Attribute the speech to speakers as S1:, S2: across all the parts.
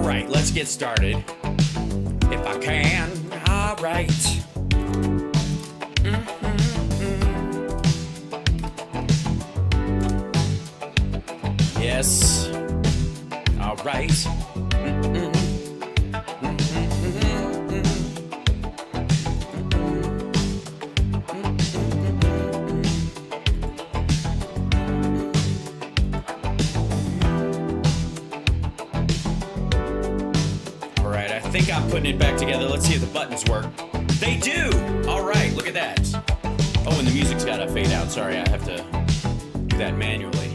S1: right, let's get started. If I can. All right. Yes. All right. All right, I think I'm putting it back together. Let's see if the buttons work. They do. All right, look at that. Oh, and the music's got to fade out. Sorry, I have to do that manually.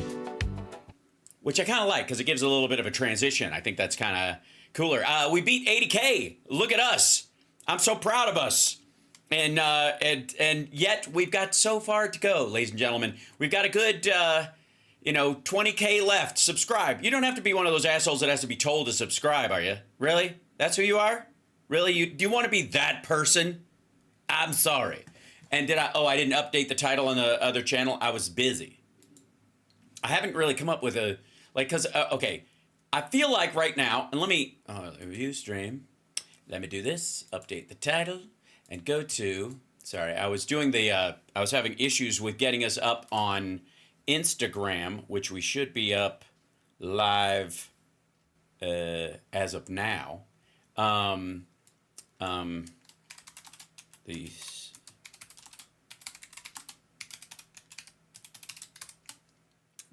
S1: Which I kind of like because it gives a little bit of a transition. I think that's kind of cooler. We beat 80K. Look at us. I'm so proud of us. And yet we've got so far to go, ladies and gentlemen. We've got a good, 20K left. Subscribe. You don't have to be one of those assholes that has to be told to subscribe, are you? Really? That's who you are? Really? Do you want to be that person? I'm sorry. And I didn't update the title on the other channel. I was busy. I haven't really come up with a, okay, I feel like right now, and let me, view stream, let me do this, update the title, and go to, sorry, I was having issues with getting us up on Instagram, which we should be up live as of now.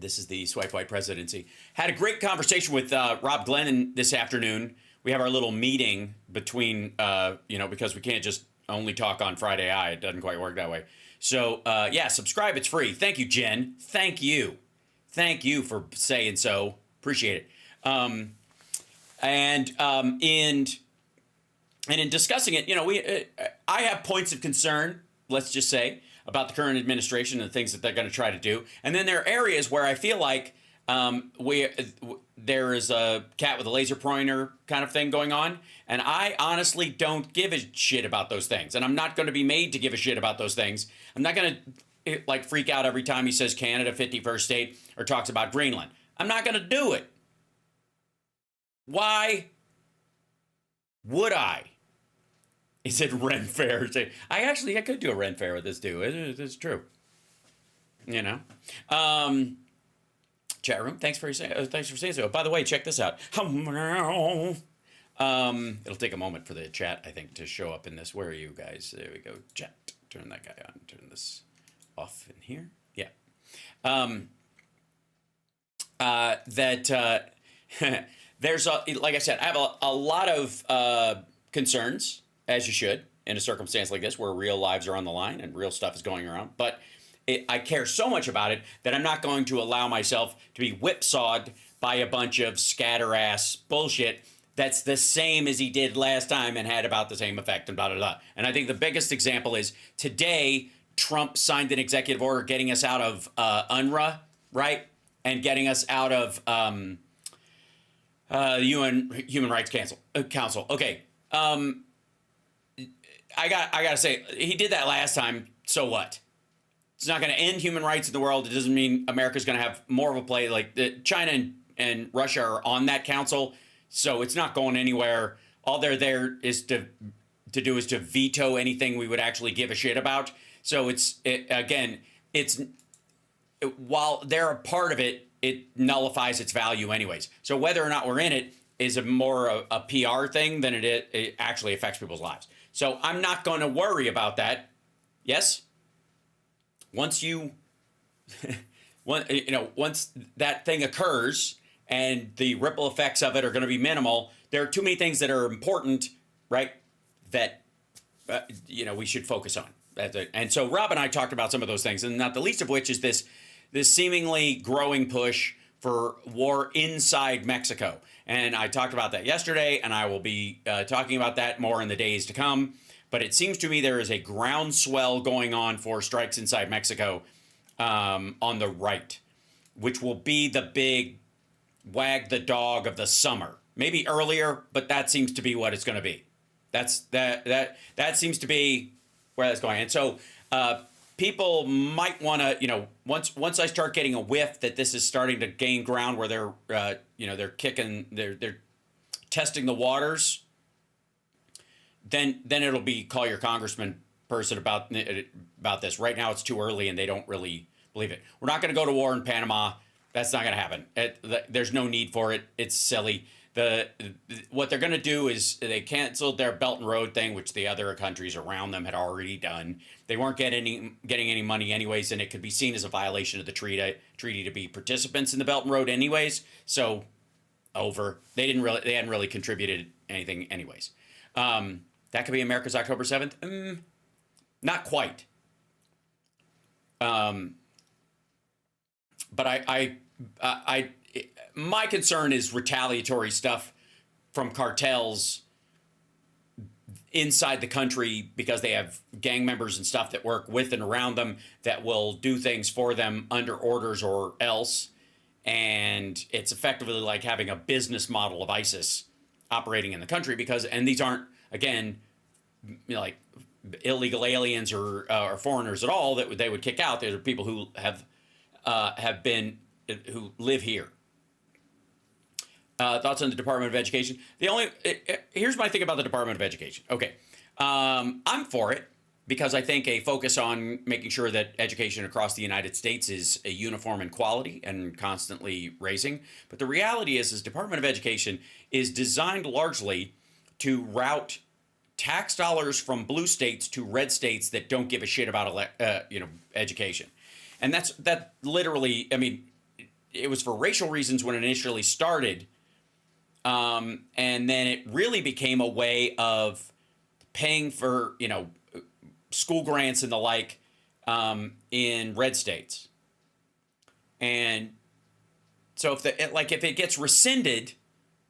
S1: This is the Swipe White Presidency. Had a great conversation with Rob Glennon this afternoon. We have our little meeting between, because we can't just only talk on Friday Eye. It doesn't quite work that way. So, subscribe. It's free. Thank you, Jen. Thank you. Thank you for saying so. Appreciate it. And in discussing it, I have points of concern, let's just say, about the current administration and the things that they're going to try to do. And then there are areas where I feel like there is a cat with a laser pointer kind of thing going on. And I honestly don't give a shit about those things. And I'm not going to be made to give a shit about those things. I'm not going to freak out every time he says Canada, 51st state, or talks about Greenland. I'm not going to do it. Why would I? He said Ren Fair. I could do a Ren Fair with this dude. It's true. Chat room. Thanks for saying so. By the way, check this out. It'll take a moment for the chat, I think, to show up in this. Where are you guys? There we go. Chat. Turn that guy on. Turn this off in here. Yeah. There's like I said, I have a lot of concerns, as you should, in a circumstance like this where real lives are on the line and real stuff is going around. But I care so much about it that I'm not going to allow myself to be whipsawed by a bunch of scatter-ass bullshit that's the same as he did last time and had about the same effect and blah, blah, blah. And I think the biggest example is today, Trump signed an executive order getting us out of UNRWA, right? And getting us out of UN Human Rights Council. Okay. I gotta say, he did that last time, so what? It's not going to end human rights in the world. It doesn't mean America's going to have more of a play. Like China and Russia are on that council, so it's not going anywhere. All they're there is to veto anything we would actually give a shit about. So while they're a part of it, it nullifies its value anyways. So whether or not we're in it is more a PR thing than it actually affects people's lives. So I'm not going to worry about that. Yes? Once once that thing occurs and the ripple effects of it are going to be minimal, there are too many things that are important, right, that, we should focus on. And so Rob and I talked about some of those things, and not the least of which is this seemingly growing push for war inside Mexico. And I talked about that yesterday, and I will be talking about that more in the days to come. But it seems to me there is a groundswell going on for strikes inside Mexico on the right, which will be the big wag the dog of the summer. Maybe earlier, but that seems to be what it's going to be. That seems to be where that's going. And so people might want to, once I start getting a whiff that this is starting to gain ground where they're kicking, they're testing the waters, then it'll be call your congressman person about this. Right now, it's too early, and they don't really believe it. We're not going to go to war in Panama. That's not going to happen. There's no need for it. It's silly. What they're going to do is they canceled their Belt and Road thing, which the other countries around them had already done. They weren't getting any money anyways, and it could be seen as a violation of the treaty to be participants in the Belt and Road anyways. So over. They hadn't really contributed anything anyways. That could be America's October 7th. Not quite. But my concern is retaliatory stuff from cartels inside the country because they have gang members and stuff that work with and around them that will do things for them under orders or else. And it's effectively like having a business model of ISIS operating in the country and these aren't, again, like illegal aliens or foreigners at all that they would kick out. They're people who who live here. Thoughts on the Department of Education? Here's my thing about the Department of Education. Okay, I'm for it because I think a focus on making sure that education across the United States is a uniform in quality and constantly raising. But the reality is Department of Education is designed largely to route tax dollars from blue states to red states that don't give a shit about education. And that literally, I mean, it was for racial reasons when it initially started. And then it really became a way of paying for, school grants and the like in red states. And so if it gets rescinded,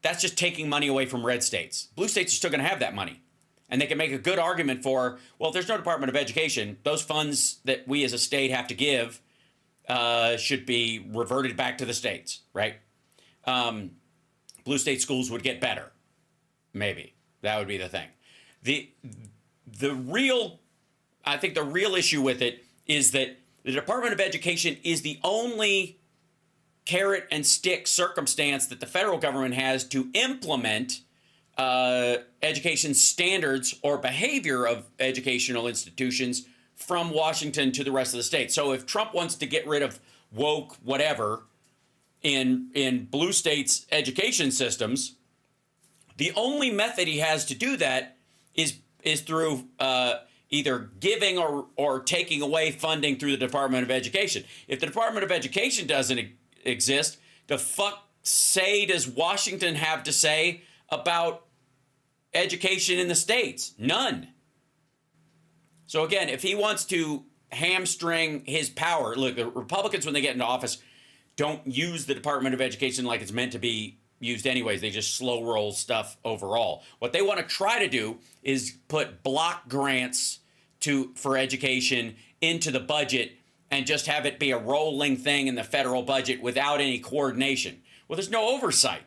S1: that's just taking money away from red states. Blue states are still going to have that money. And they can make a good argument for, well, if there's no Department of Education, those funds that we as a state have to give should be reverted back to the states, right? Blue state schools would get better. Maybe. That would be the thing. I think the real issue with it is that the Department of Education is the only carrot and stick circumstance that the federal government has to implement education standards or behavior of educational institutions from Washington to the rest of the state. So if Trump wants to get rid of woke whatever in blue states' education systems, the only method he has to do that is through either giving or taking away funding through the Department of Education. If the Department of Education doesn't exist, the fuck does Washington have to say about education in the states? None. So again, if he wants to hamstring his power, look, the Republicans, when they get into office, don't use the Department of Education like it's meant to be used anyways. They just slow roll stuff overall. What they want to try to do is put block grants for education into the budget and just have it be a rolling thing in the federal budget without any coordination. Well, there's no oversight.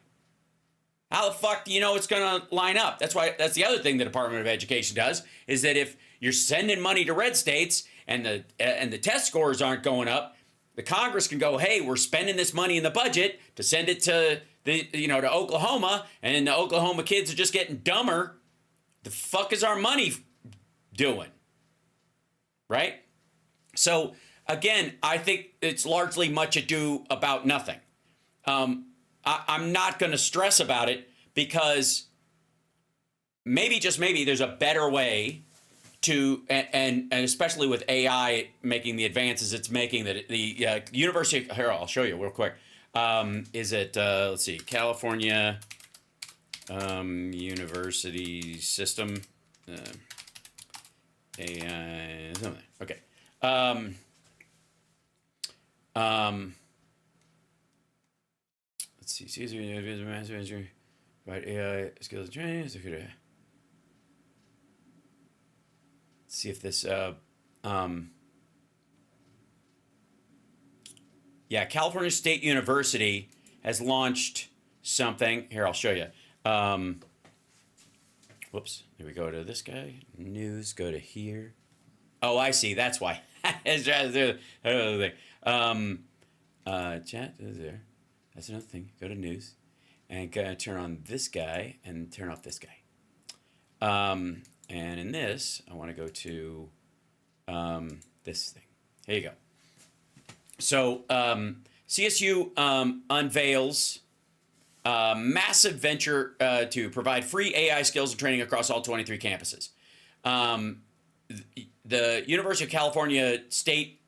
S1: How the fuck do you know it's going to line up? That's the other thing the Department of Education does, is that if you're sending money to red states and the test scores aren't going up, the Congress can go, hey, we're spending this money in the budget to send it to to Oklahoma, and the Oklahoma kids are just getting dumber. The fuck is our money doing? Right? So again, I think it's largely much ado about nothing. I'm not going to stress about it because maybe, just maybe, there's a better way to, and especially with AI making the advances it's making, that the University, here, I'll show you real quick. Is it, let's see, California University System, AI, something, okay. Let's see, Caesar, right, AI skills training, let's see if this, yeah, California State University has launched something. Here, I'll show you. Whoops. Here we go to this guy. News. Go to here. Oh, I see. That's why. Chat is there. That's another thing. Go to news. And gonna turn on this guy and turn off this guy. And in this, I want to go to this thing. Here you go. So CSU unveils a massive venture to provide free AI skills and training across all 23 campuses. The University of California state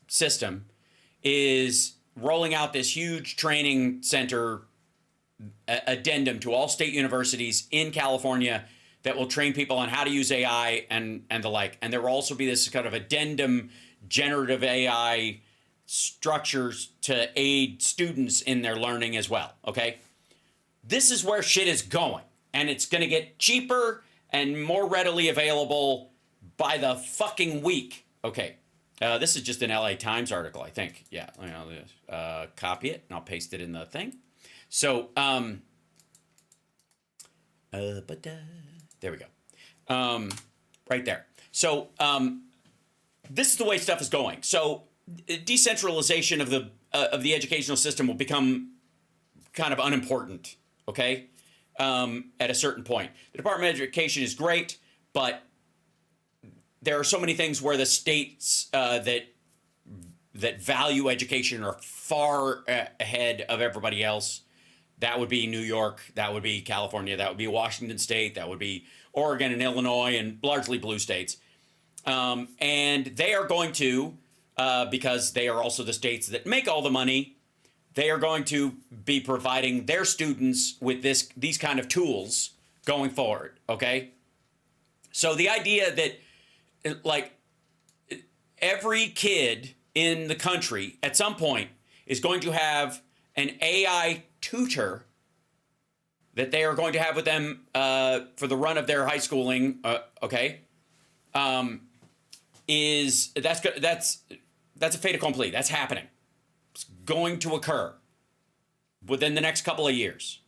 S1: system is rolling out this huge training center addendum to all state universities in California that will train people on how to use AI and the like. And there will also be this kind of addendum generative AI structures to aid students in their learning as well, okay? This is where shit is going, and it's going to get cheaper and more readily available by the fucking week. Okay, this is just an LA Times article, I think. Yeah, I'll copy it, and I'll paste it in the thing. So, there we go. Right there. So, this is the way stuff is going. So, decentralization of the educational system will become kind of unimportant, okay, at a certain point. The Department of Education is great, but there are so many things where the states that value education are far ahead of everybody else. That would be New York, that would be California, that would be Washington State, that would be Oregon and Illinois and largely blue states. And they are going to, because they are also the states that make all the money, they are going to be providing their students with these kind of tools going forward, okay? So the idea that, like, every kid in the country at some point is going to have an AI tutor that they are going to have with them for the run of their high schooling, okay? That's a fait accompli. That's happening. It's going to occur within the next couple of years.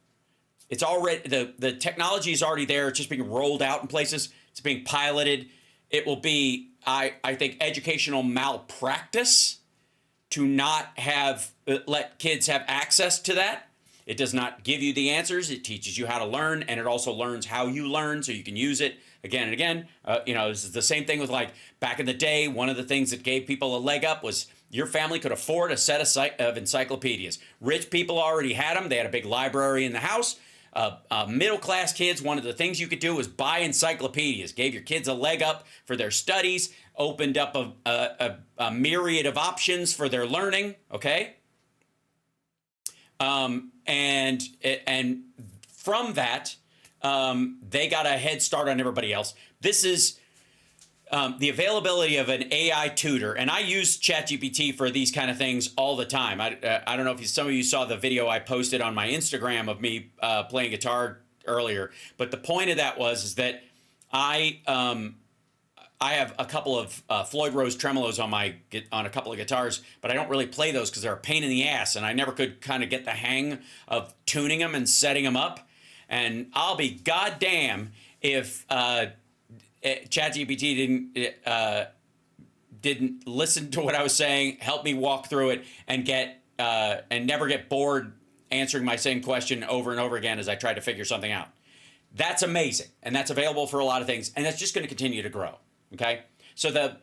S1: It's already, the technology is already there. It's just being rolled out in places. It's being piloted. It will be, I think, educational malpractice to not let kids have access to that. It does not give you the answers. It teaches you how to learn, and it also learns how you learn so you can use it again and again. This is the same thing with, like, back in the day, one of the things that gave people a leg up was your family could afford a set of encyclopedias. Rich people already had them. They had a big library in the house. Middle-class kids, one of the things you could do was buy encyclopedias. Gave your kids a leg up for their studies, opened up a myriad of options for their learning, okay? And from that, they got a head start on everybody else. This is the availability of an AI tutor, and I use ChatGPT for these kind of things all the time. I don't know if some of you saw the video I posted on my Instagram of me playing guitar earlier, but the point of that is that I have a couple of Floyd Rose tremolos on a couple of guitars, but I don't really play those because they're a pain in the ass, and I never could kind of get the hang of tuning them and setting them up. And I'll be goddamn if ChatGPT didn't listen to what I was saying, help me walk through it, and never get bored answering my same question over and over again as I try to figure something out. That's amazing, and that's available for a lot of things, and that's just going to continue to grow. Okay, so the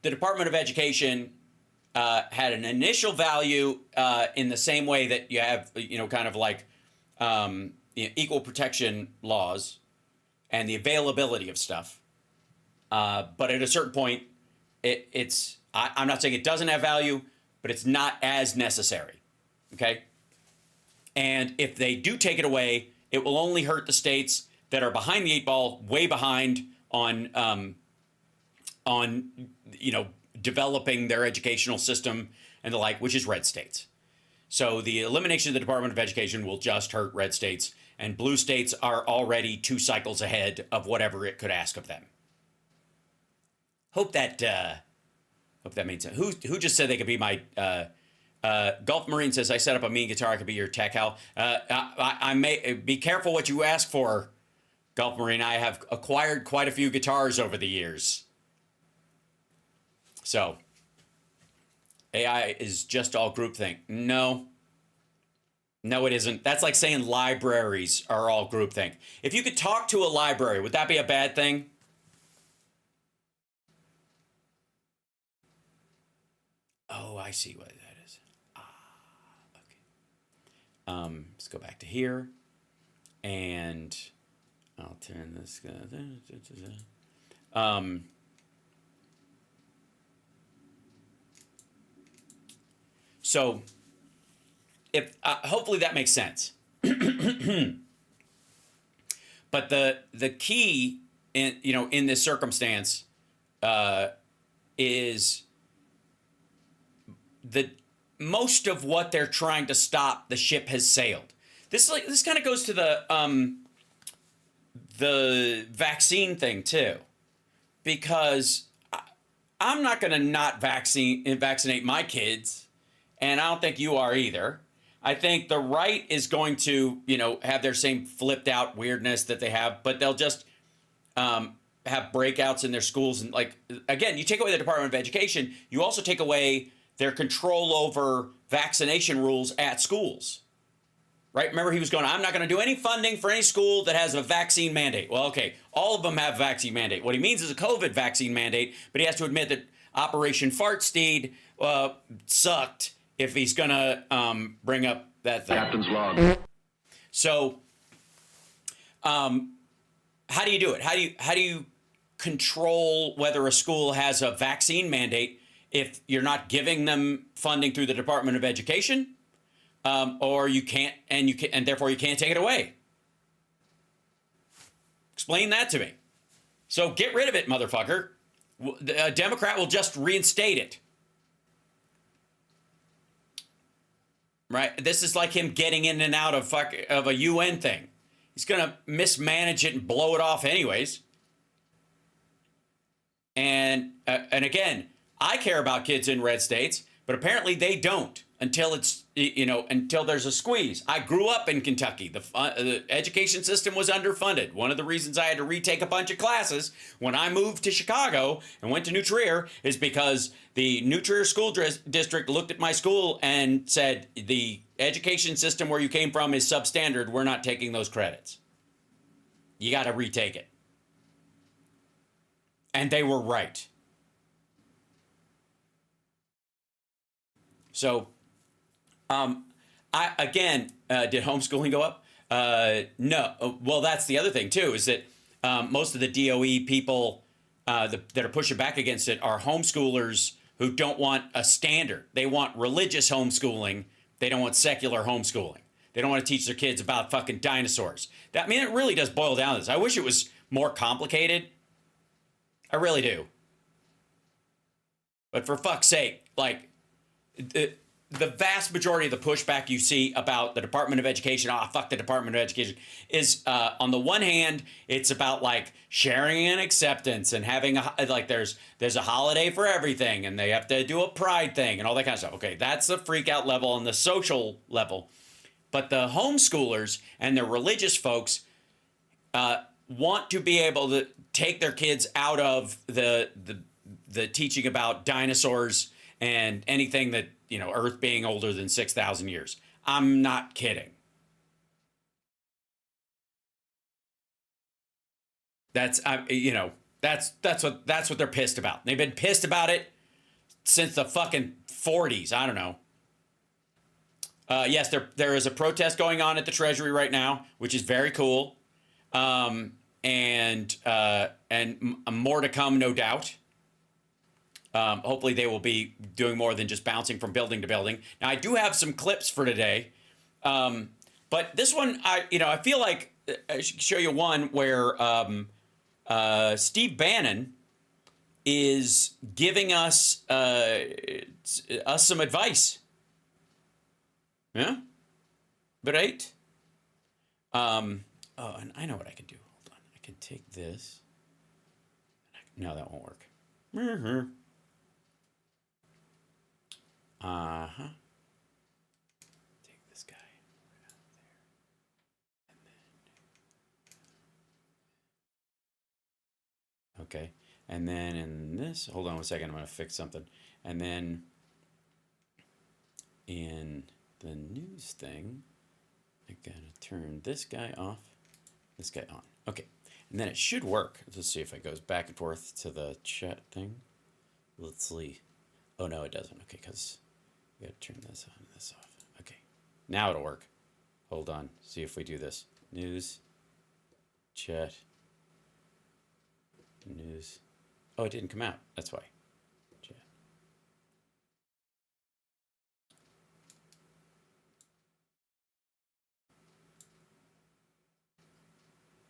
S1: Department of Education had an initial value in the same way that you have, kind of like equal protection laws and the availability of stuff. But at a certain point, I'm not saying it doesn't have value, but it's not as necessary. Okay, and if they do take it away, it will only hurt the states that are behind the eight ball, way behind on developing their educational system and the like, which is red states. So the elimination of the Department of Education will just hurt red states, and blue states are already 2 cycles ahead of whatever it could ask of them. Hope that made sense. Who just said they could be my Gulf Marine says, I set up a mean guitar, I could be your tech Hal. I may be careful what you ask for, Gulf Marine. I have acquired quite a few guitars over the years. So, AI is just all groupthink. No. No, it isn't. That's like saying libraries are all groupthink. If you could talk to a library, would that be a bad thing? Oh, I see what that is. Okay. Let's go back to here, and I'll turn this. So, if hopefully that makes sense. But the key in this circumstance is the most of what they're trying to stop, the ship has sailed. This kind of goes to the vaccine thing too, because I'm not going to not vaccinate my kids, and I don't think you are either. I think the right is going to, have their same flipped out weirdness that they have, but they'll just have breakouts in their schools. And again, you take away the Department of Education, you also take away their control over vaccination rules at schools. Right? Remember, he was going, I'm not going to do any funding for any school that has a vaccine mandate. Well, okay, all of them have a vaccine mandate. What he means is a COVID vaccine mandate, but he has to admit that Operation Fartsteed sucked if he's going to bring up that thing.
S2: Captain's log.
S1: So, how do you do it? How do you control whether a school has a vaccine mandate if you're not giving them funding through the Department of Education, or you can't, and therefore you can't take it away? Explain that to me. So get rid of it, motherfucker. A Democrat will just reinstate it. Right? This is like him getting in and out of a UN thing. He's going to mismanage it and blow it off anyways. And again, I care about kids in red states, but apparently they don't until until there's a squeeze. I grew up in Kentucky. The education system was underfunded. One of the reasons I had to retake a bunch of classes when I moved to Chicago and went to New Trier is because the New Trier school district looked at my school and said, the education system where you came from is substandard. We're not taking those credits. You got to retake it. And they were right. So, did homeschooling go up? No. Well, that's the other thing too, is that most of the DOE people that are pushing back against it are homeschoolers who don't want a standard. They want religious homeschooling. They don't want secular homeschooling. They don't want to teach their kids about fucking dinosaurs. It really does boil down to this. I wish it was more complicated. I really do. But for fuck's sake, the vast majority of the pushback you see about the Department of Education, fuck the Department of Education, is on the one hand, it's about sharing and acceptance and having there's a holiday for everything and they have to do a pride thing and all that kind of stuff. Okay, that's the freak out level and the social level. But the homeschoolers and the religious folks want to be able to take their kids out of the teaching about dinosaurs and anything that, Earth being older than 6,000 years. I'm not kidding. That's what they're pissed about. They've been pissed about it since the fucking 40s. I don't know. Yes, there is a protest going on at the Treasury right now, which is very cool. And more to come, no doubt. Hopefully they will be doing more than just bouncing from building to building. Now, I do have some clips for today. But this one, I feel like I should show you one where Steve Bannon is giving us some advice. Yeah? Right? And I know what I can do. Hold on. I can take this. No, that won't work. Mm-hmm. Take this guy right out there. Okay. And then in this, hold on 1 second, I'm going to fix something. And then in the news thing, I gotta turn this guy off, this guy on. Okay, and then it should work. Let's see if it goes back and forth to the chat thing. Let's see. Oh no, it doesn't. Okay, because we gotta turn this on and this off. Okay, now it'll work. Hold on, see if we do this. News, chat, news. Oh, it didn't come out. That's why. Chat.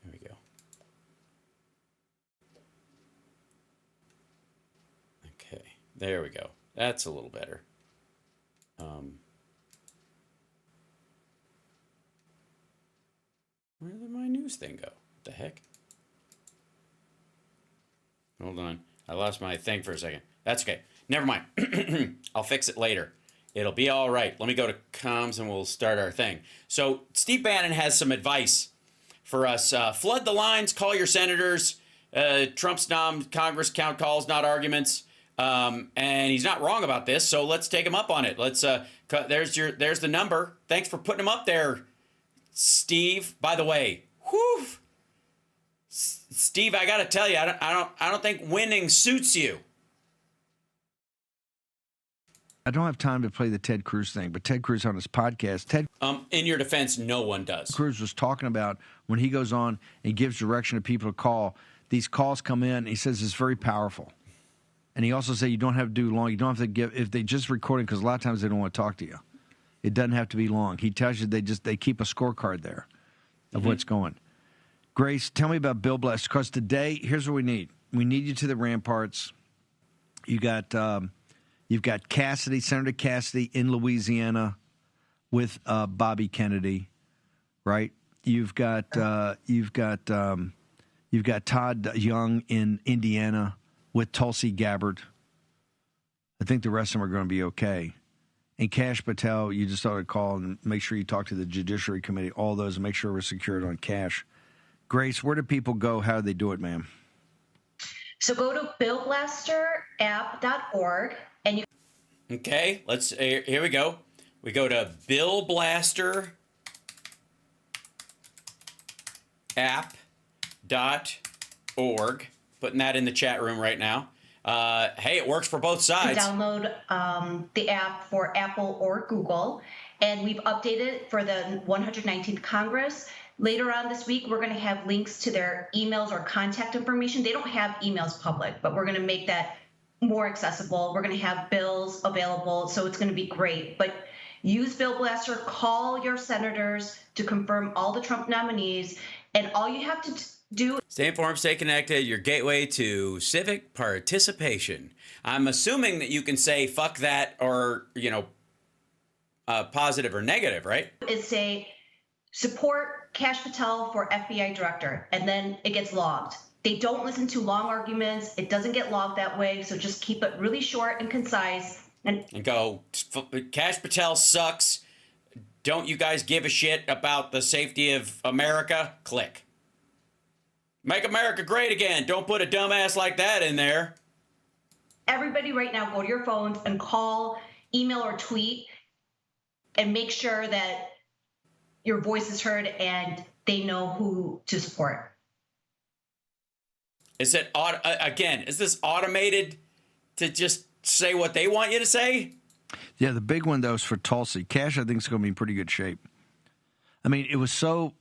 S1: There we go. Okay, there we go. That's a little better. Where did my news thing go? What the heck? Hold on. I lost my thing for a second. That's okay. Never mind. I'll fix it later. It'll be all right. Let me go to comms and we'll start our thing. So Steve Bannon has some advice for us. Flood the lines. Call your senators. Trump's Congress count calls, not arguments. And he's not wrong about this. So let's take him up on it. Let's. There's the number. Thanks for putting him up there, Steve. By the way, whew. Steve, I got to tell you, I don't think winning suits you.
S2: I don't have time to play the Ted Cruz thing, but Ted Cruz on his podcast,
S1: in your defense, no one does.
S2: Cruz was talking about when he goes on and gives direction to people to call. These calls come in. And he says it's very powerful, and he also said you don't have to do long. You don't have to give if they just recording because a lot of times they don't want to talk to you. It doesn't have to be long. He tells you they keep a scorecard there of what's going. Grace, tell me about Bill Blaster, because today, here's what we need. We need you to the ramparts. You've got Cassidy, Senator Cassidy in Louisiana with Bobby Kennedy, right? You've got Todd Young in Indiana with Tulsi Gabbard. I think the rest of them are going to be okay. And Kash Patel, you just ought to call and make sure you talk to the Judiciary Committee, all those, and make sure we're secured on Kash. Grace, where do people go? How do they do it, ma'am?
S3: So go to billblasterapp.org and you.
S1: Okay, let's. Here we go. We go to billblasterapp.org. Putting that in the chat room right now. Hey, it works for both sides.
S3: Download the app for Apple or Google, and we've updated it for the 119th Congress. Later on this week, we're going to have links to their emails or contact information. They don't have emails public, but we're going to make that more accessible. We're going to have bills available, so it's going to be great. But use Bill Blaster, call your senators to confirm all the Trump nominees, and all you have to do.
S1: Stay informed, stay connected, your gateway to civic participation. I'm assuming that you can say fuck that or, positive or negative, right?
S3: Is say support Kash Patel for FBI director, and then it gets logged. They don't listen to long arguments. It doesn't get logged that way, so just keep it really short and concise. And
S1: go, Kash Patel sucks. Don't you guys give a shit about the safety of America? Click. Make America great again. Don't put a dumbass like that in there.
S3: Everybody right now, go to your phones and call, email, or tweet, and make sure that your voice is heard and they know who to support.
S1: Is it is this automated to just say what they want you to say?
S2: Yeah, the big one though is for Tulsi. Kash, I think, is going to be in pretty good shape. I mean, it was so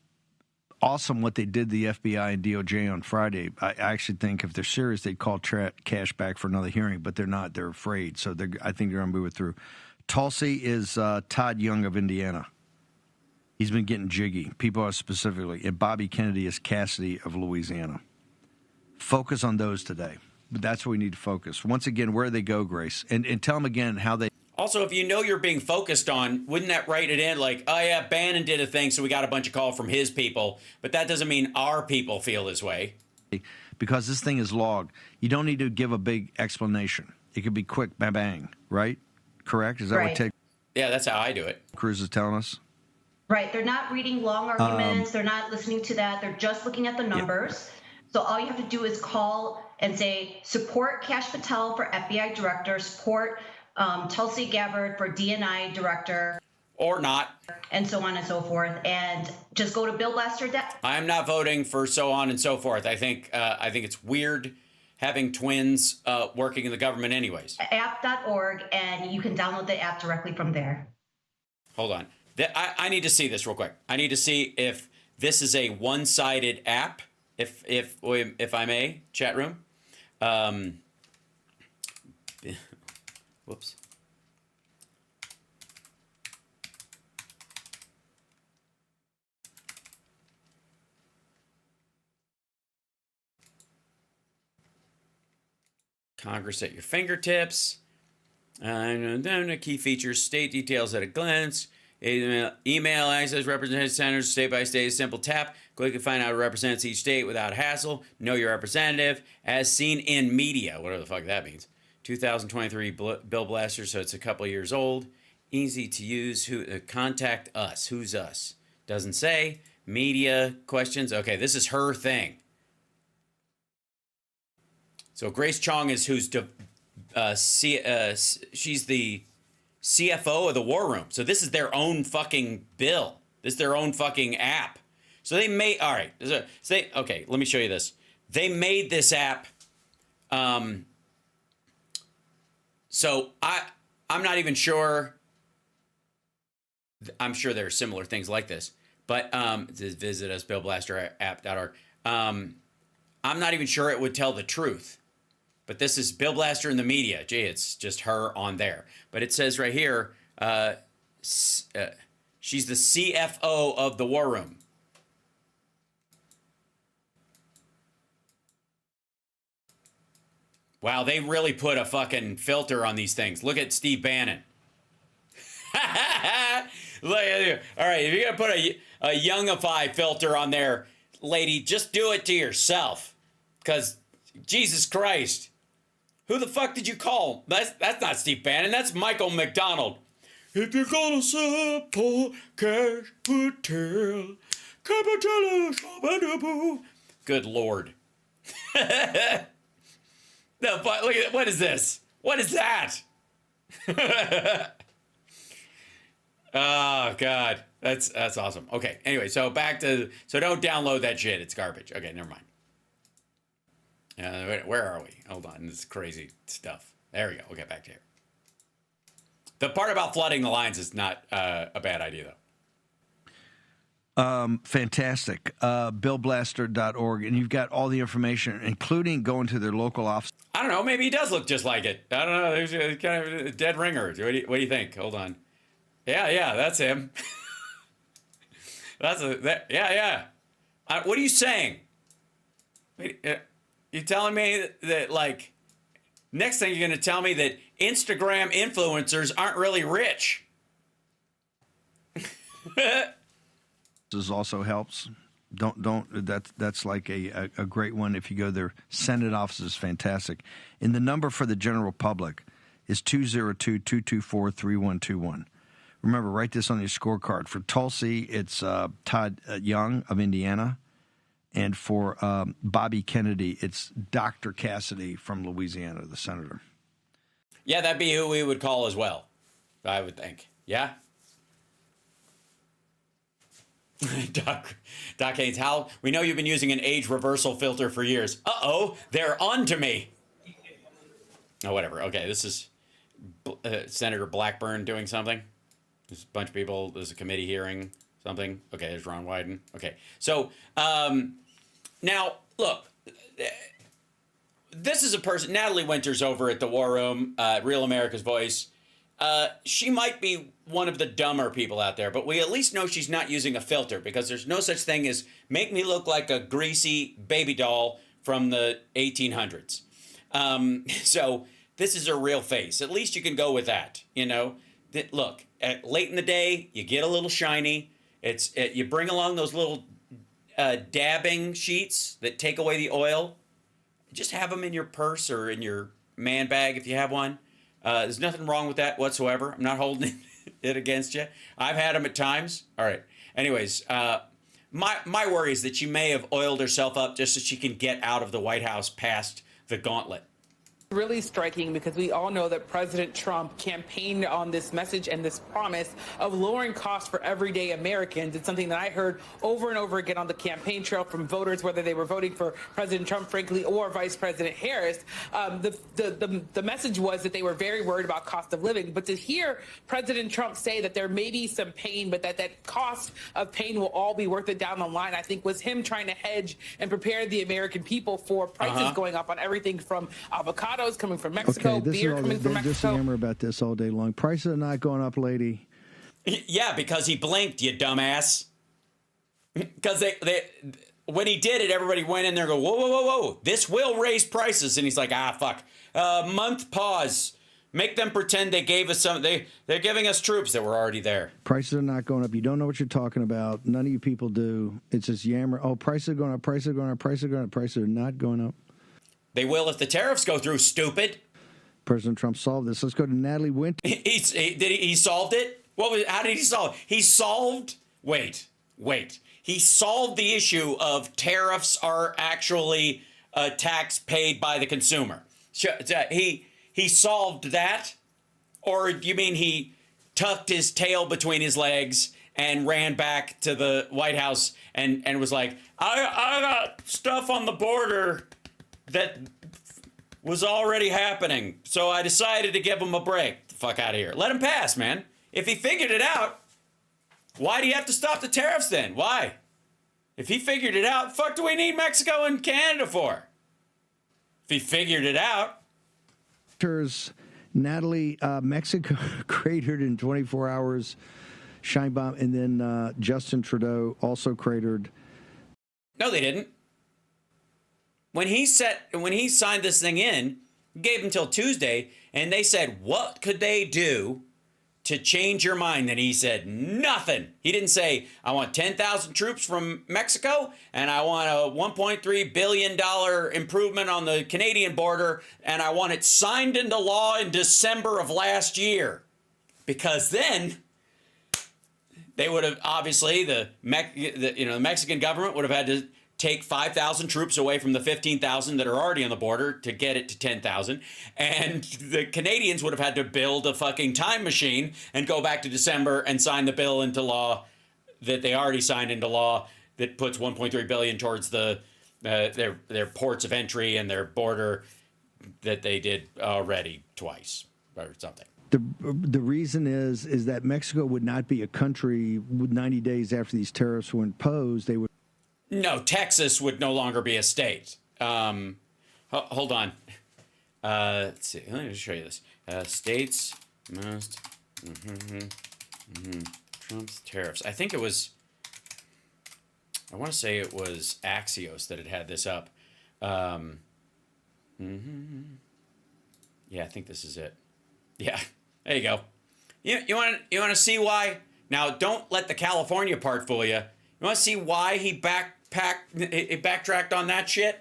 S2: awesome what they did, the FBI and DOJ on Friday. I actually think if they're serious, they'd call Kash back for another hearing, but they're not. They're afraid, so I think they're going to move it through. Tulsi is Todd Young of Indiana. He's been getting jiggy. People are specifically. And Bobby Kennedy is Cassidy of Louisiana. Focus on those today. But that's what we need to focus. Once again, where they go, Grace. And tell them again how they.
S1: Also, if you know you're being focused on, wouldn't that write it in like, oh yeah, Bannon did a thing, so we got a bunch of call from his people. But that doesn't mean our people feel this way.
S2: Because this thing is logged. You don't need to give a big explanation. It could be quick, bang, bang, right? Correct? Is that
S3: right.
S2: what Ted
S1: Yeah, that's how I do it.
S2: Cruz is telling us?
S3: Right. They're not reading long arguments. They're not listening to that. They're just looking at the numbers. Yeah. So all you have to do is call and say, support Kash Patel for FBI director, support Tulsi Gabbard for DNI director.
S1: Or not.
S3: and so on and so forth. And just go to Bill Blaster.
S1: I'm not voting for so on and so forth. I think it's weird having twins working in the government anyways.
S3: App.org, and you can download the app directly from there.
S1: Hold on. I need to see this real quick. I need to see if this is a one-sided app, if I may, chat room. Whoops. Congress at your fingertips. Key features, state details at a glance. Email access, representative senators, state by state, simple tap. Quick to find out who represents each state without hassle. Know your representative. As seen in media, whatever the fuck that means. 2023 Bill Blaster, so it's a couple years old. Easy to use. Contact us. Who's us? Doesn't say. Media questions. Okay, this is her thing. So Grace Chong is she's the CFO of the War Room. So this is their own fucking bill. This is their own fucking app. So they made, all right. Okay, let me show you this. They made this app. So I'm not even sure. I'm sure there are similar things like this. But visit us, billblasterapp.org. I'm not even sure it would tell the truth. But this is Bill Blaster in the media. Gee, it's just her on there. But it says right here, she's the CFO of the War Room. Wow, they really put a fucking filter on these things. Look at Steve Bannon. Look at you. All right, if you're going to put a Youngify filter on there, lady, just do it to yourself. Because, Jesus Christ. Who the fuck did you call? That's not Steve Bannon. That's Michael McDonald. If you're gonna support cash hotel, good Lord. No, but look at what is this? What is that? Oh God, that's awesome. Okay, anyway, so don't download that shit. It's garbage. Okay, never mind. Where are we? Hold on. This is crazy stuff. There we go. We'll get back to here. The part about flooding the lines is not a bad idea,
S2: though. Fantastic. Billblaster.org. And you've got all the information, including going to their local office.
S1: I don't know. Maybe he does look just like it. I don't know. There's a kind of a dead ringer. What do you think? Hold on. Yeah, that's him. Yeah. What are you saying? Wait, you telling me that, like, next thing you're going to tell me that Instagram influencers aren't really rich?
S2: This also helps. That's like a great one. If you go there, Senate office is fantastic. And the number for the general public is 202-224-3121. Remember, write this on your scorecard. For Tulsi, it's Todd Young of Indiana. And for Bobby Kennedy, it's Dr. Cassidy from Louisiana, the senator.
S1: Yeah, that'd be who we would call as well, I would think. Yeah? Doc Haynes, Hal, we know you've been using an age reversal filter for years. Uh-oh, they're on to me. Oh, whatever. Okay, this is Senator Blackburn doing something. There's a bunch of people. There's a committee hearing something. Okay, there's Ron Wyden. Okay, so now, look, this is a person, Natalie Winters over at the War Room, Real America's Voice. She might be one of the dumber people out there, but we at least know she's not using a filter because there's no such thing as make me look like a greasy baby doll from the 1800s. So this is her real face. At least you can go with that, you know. Look, late in the day, you get a little shiny. You bring along those little dabbing sheets that take away the oil. Just have them in your purse or in your man bag if you have one. There's nothing wrong with that whatsoever. I'm not holding it against you. I've had them at times. All right. Anyways, my worry is that she may have oiled herself up just so she can get out of the White House past the gauntlet.
S4: Really striking because we all know that President Trump campaigned on this message and this promise of lowering costs for everyday Americans. It's something that I heard over and over again on the campaign trail from voters, whether they were voting for President Trump, frankly, or Vice President Harris. The message was that they were very worried about cost of living. But to hear President Trump say that there may be some pain, but that cost of pain will all be worth it down the line, I think was him trying to hedge and prepare the American people for prices going up on everything from avocados coming from Mexico, beer coming from Mexico.
S2: Just yammer about this all day long. Prices are not going up, lady.
S1: Yeah, because he blinked, you dumbass. Because when he did it, everybody went in there and go, whoa, whoa, whoa, whoa. This will raise prices. And he's like, fuck. Month pause. Make them pretend they gave us some. They're giving us troops that were already there.
S2: Prices are not going up. You don't know what you're talking about. None of you people do. It's just yammer. Oh, prices are going up. Prices are going up. Prices are going up. Prices are not going up.
S1: They will if the tariffs go through, stupid.
S2: President Trump solved this. Let's go to Natalie Winter.
S1: He solved it? How did he solve it? He solved... Wait. He solved the issue of tariffs are actually a tax paid by the consumer. He solved that? Or do you mean he tucked his tail between his legs and ran back to the White House and was like, I got stuff on the border that was already happening, so I decided to give him a break. The fuck out of here. Let him pass, man. If he figured it out, why do you have to stop the tariffs then? Why? If he figured it out, the fuck do we need Mexico and Canada for? If he figured it out.
S2: Natalie, Mexico cratered in 24 hours. Shine bomb, and then Justin Trudeau also cratered.
S1: No, they didn't. When he signed this thing in, gave him till Tuesday, and they said, what could they do to change your mind? And he said, nothing. He didn't say, I want 10,000 troops from Mexico, and I want a $1.3 billion improvement on the Canadian border, and I want it signed into law in December of last year. Because then they would have, obviously, the Mexican government would have had to take 5,000 troops away from the 15,000 that are already on the border to get it to 10,000. And the Canadians would have had to build a fucking time machine and go back to December and sign the bill into law that they already signed into law that puts 1.3 billion towards their ports of entry and their border that they did already twice or something.
S2: The reason is that Mexico would not be a country 90 days after these tariffs were imposed. They would.
S1: No, Texas would no longer be a state. Hold on. Let's see. Let me just show you this. States must Trump's tariffs. I think it was. I want to say it was Axios that had this up. Yeah, I think this is it. Yeah, there you go. You want to see why? Now, don't let the California part fool you. You want to see why he backtracked on that shit?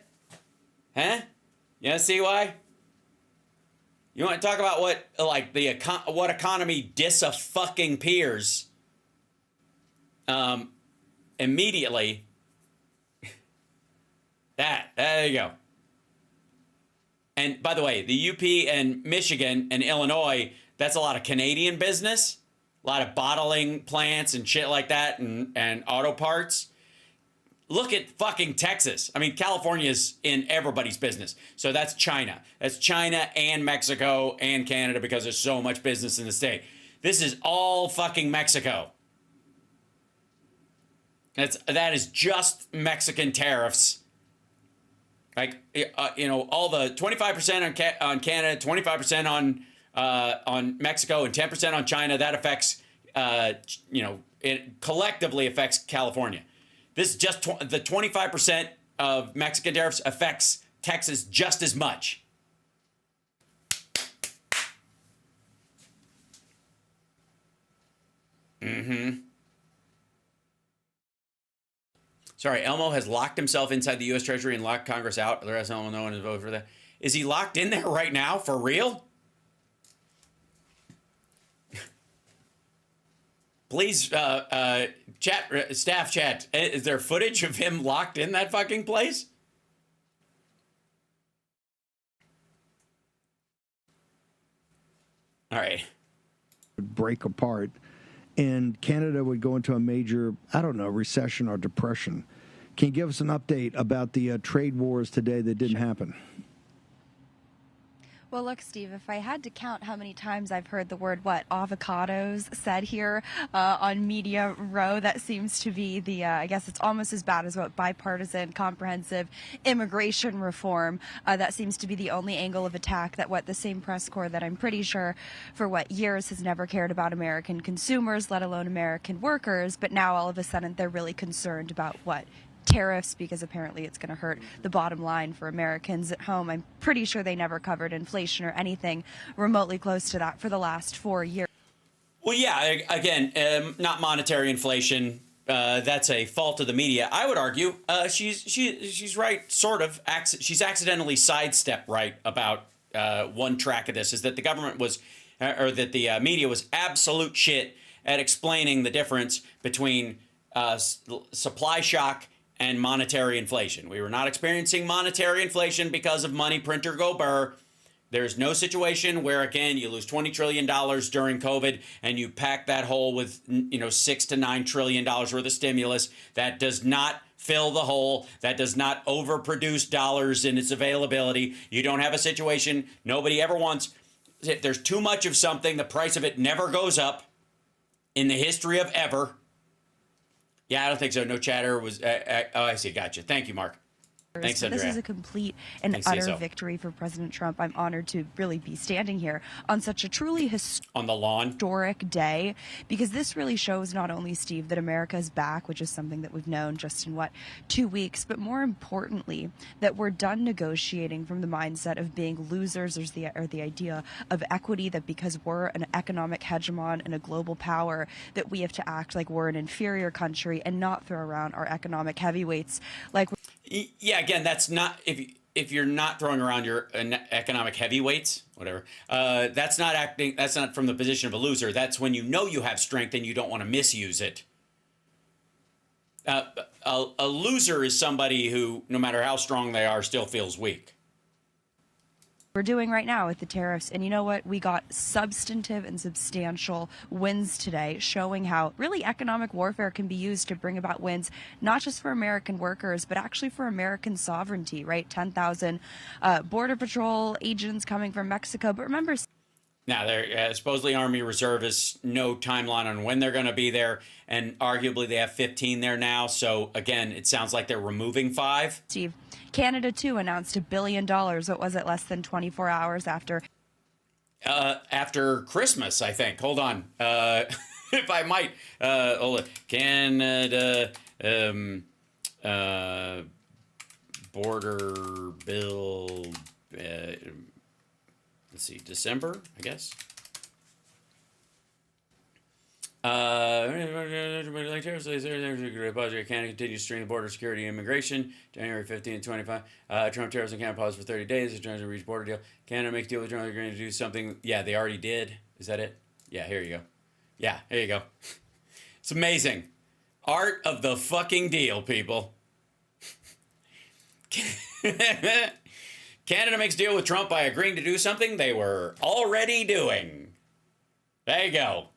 S1: Huh? You want to see why? You want to talk about what economy dis-a-fucking peers? Immediately. There you go. And by the way, the UP and Michigan and Illinois, that's a lot of Canadian business. A lot of bottling plants and shit like that and auto parts. Look at fucking Texas. I mean, California's in everybody's business. So that's China. That's China and Mexico and Canada because there's so much business in the state. This is all fucking Mexico. That is just Mexican tariffs. Like, all the 25% on Canada, 25% on Mexico, and 10% on China. That affects, it collectively affects California. This is just the 25% of Mexican tariffs affects Texas just as much. Sorry, Elmo has locked himself inside the U.S. Treasury and locked Congress out. The rest of Elmo, no one has voted for that. Is he locked in there right now? For real? Please, staff chat, is there footage of him locked in that fucking place? All right.
S2: would break apart, and Canada would go into a major, I don't know, recession or depression. Can you give us an update about the trade wars today that didn't happen?
S5: Well, look, Steve, if I had to count how many times I've heard the word, avocados said here on Media Row, that seems to be the, I guess it's almost as bad as what bipartisan, comprehensive immigration reform. That seems to be the only angle of attack that the same press corps that I'm pretty sure for years has never cared about American consumers, let alone American workers. But now all of a sudden they're really concerned about tariffs, because apparently it's going to hurt the bottom line for Americans at home. I'm pretty sure they never covered inflation or anything remotely close to that for the last 4 years.
S1: Well, yeah, again, not monetary inflation. That's a fault of the media. I would argue she's right, sort of. She's accidentally sidestepped right about one track of this, is that the government was, or that the media was absolute shit at explaining the difference between supply shock and monetary inflation. We were not experiencing monetary inflation because of money printer go burr. There's no situation where, again, you lose $20 trillion during COVID and you pack that hole with, $6 to $9 trillion worth of stimulus. That does not fill the hole. That does not overproduce dollars in its availability. You don't have a situation nobody ever wants. If there's too much of something, the price of it never goes up in the history of ever. Yeah, I don't think so. No chatter was. I see. Gotcha. Thank you, Mark. Thanks,
S5: so
S1: Andrea.
S5: this is a complete and utter victory for President Trump. I'm honored to really be standing here on such a truly
S1: on the lawn
S5: historic day, because this really shows not only, Steve, that America is back, which is something that we've known just in 2 weeks, but more importantly, that we're done negotiating from the mindset of being losers, or the idea of equity, that because we're an economic hegemon and a global power, that we have to act like we're an inferior country and not throw around our economic heavyweights like.
S1: Yeah, again, that's not, if you're not throwing around your economic heavyweights, whatever, that's not from the position of a loser. That's when you know you have strength and you don't want to misuse it. A loser is somebody who, no matter how strong they are, still feels weak.
S5: We're doing right now with the tariffs. And you know what? We got substantive and substantial wins today, showing how really economic warfare can be used to bring about wins, not just for American workers, but actually for American sovereignty, right? 10,000 Border Patrol agents coming from Mexico. But remember,
S1: now, there supposedly Army reservists, no timeline on when they're going to be there, and arguably they have 15 there now. So, again, it sounds like they're removing 5.
S5: Steve, Canada, too, announced $1 billion. What was it, less than 24 hours after?
S1: After Christmas, I think. Hold on. If I might. Hold on. Canada border bill... let's see, December, I guess. Canada continues to strain border security and immigration. January 15 and 25. Trump tariffs on Canada pause for 30 days. Is trying to reach border deal. Canada makes deal with Trump. They're going to do something. Yeah, they already did. Is that it? Yeah, here you go. Yeah, here you go. It's amazing. Art of the fucking deal, people. Canada makes deal with Trump by agreeing to do something they were already doing. There you go.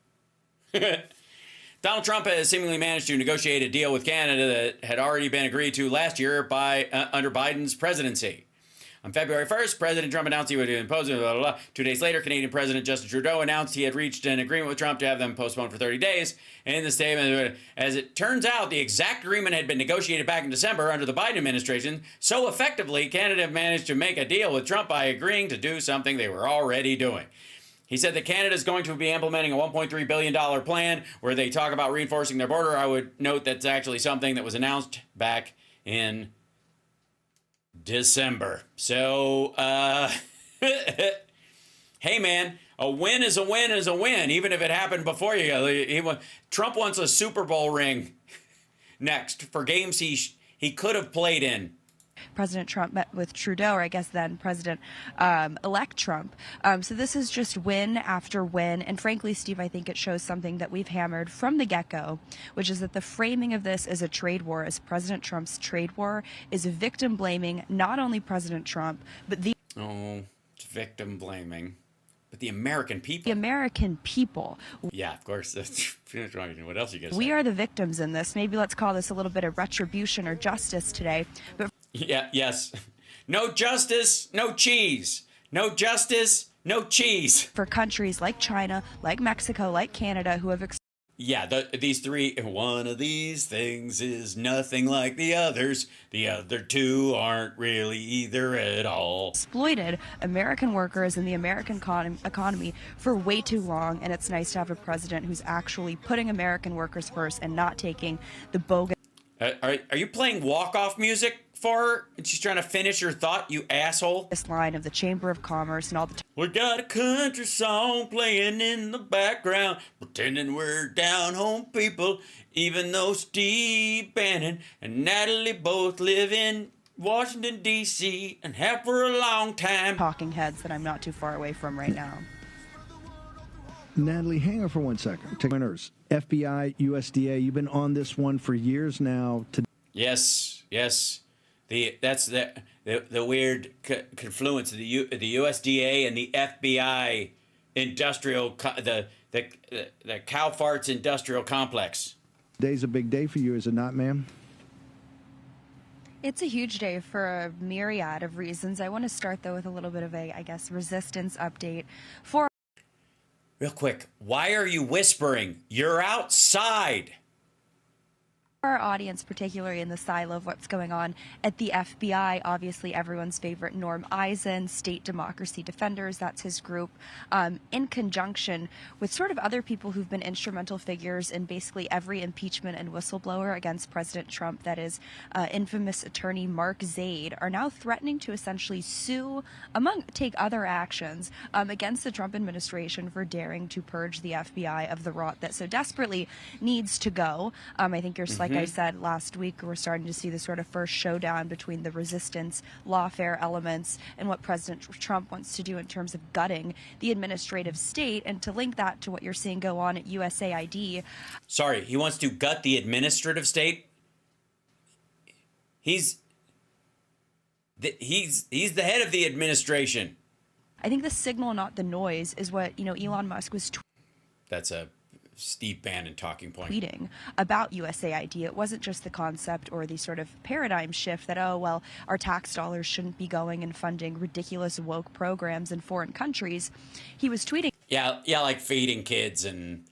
S1: Donald Trump has seemingly managed to negotiate a deal with Canada that had already been agreed to last year by under Biden's presidency. On February 1st, President Trump announced he would impose it, blah, blah, blah. 2 days later, Canadian President Justin Trudeau announced he had reached an agreement with Trump to have them postponed for 30 days. In the statement, as it turns out, the exact agreement had been negotiated back in December under the Biden administration. So effectively, Canada managed to make a deal with Trump by agreeing to do something they were already doing. He said that Canada is going to be implementing a $1.3 billion plan where they talk about reinforcing their border. I would note that's actually something that was announced back in December. So, hey, man, a win is a win is a win, even if it happened before you. Trump wants a Super Bowl ring next for games he could have played in.
S5: President Trump met with Trudeau, or I guess then President-elect Trump. So this is just win after win. And frankly, Steve, I think it shows something that we've hammered from the get-go, which is that the framing of this as a trade war, as President Trump's trade war, is victim blaming not only President Trump, but the...
S1: Oh, it's victim blaming. But the American
S5: The
S1: people.
S5: American people.
S1: Yeah, of course. What else you gonna say?
S5: We are the victims in this. Maybe let's call this a little bit of retribution or justice today. But
S1: Yeah, yes. No justice, no cheese. No justice, no cheese.
S5: for countries like China, like Mexico, like Canada, who have
S1: Yeah, these three, one of these things is nothing like the others. The other two aren't really either at all.
S5: exploited American workers and the American economy for way too long, and it's nice to have a president who's actually putting American workers first and not taking the bogus
S1: Are you playing walk-off music for her? And she's trying to finish her thought, you asshole?
S5: line of the Chamber of Commerce and all the
S1: We got a country song playing in the background, pretending we're down-home people, even though Steve Bannon and Natalie both live in Washington, D.C. and have for a long time.
S5: talking heads that I'm not too far away from right now.
S2: Natalie, hang on for 1 second. Take winners. FBI, USDA, you've been on this one for years now.
S1: Yes. That's the weird confluence of the USDA and the FBI industrial the cow farts industrial complex.
S2: Today's a big day for you, is it not, ma'am?
S5: It's a huge day for a myriad of reasons. I want to start, though, with a little bit of a, I guess, resistance update for
S1: Real quick, why are you whispering? You're outside.
S5: our audience, particularly in the silo of what's going on at the FBI. Obviously, everyone's favorite Norm Eisen, State Democracy Defenders, that's his group, in conjunction with sort of other people who've been instrumental figures in basically every impeachment and whistleblower against President Trump, that is infamous attorney Mark Zaid, are now threatening to essentially sue, take other actions against the Trump administration for daring to purge the FBI of the rot that so desperately needs to go. I think like I said last week, we're starting to see the sort of first showdown between the resistance, lawfare elements, and what President Trump wants to do in terms of gutting the administrative state. And to link that to what you're seeing go on at USAID.
S1: Sorry, he wants to gut the administrative state? He's the head of the administration.
S5: I think the signal, not the noise, is what, Elon Musk was
S1: That's a Steve Bannon talking point.
S5: tweeting about USAID. It wasn't just the concept or the sort of paradigm shift that, our tax dollars shouldn't be going and funding ridiculous woke programs in foreign countries. He was tweeting.
S1: Yeah, like feeding kids and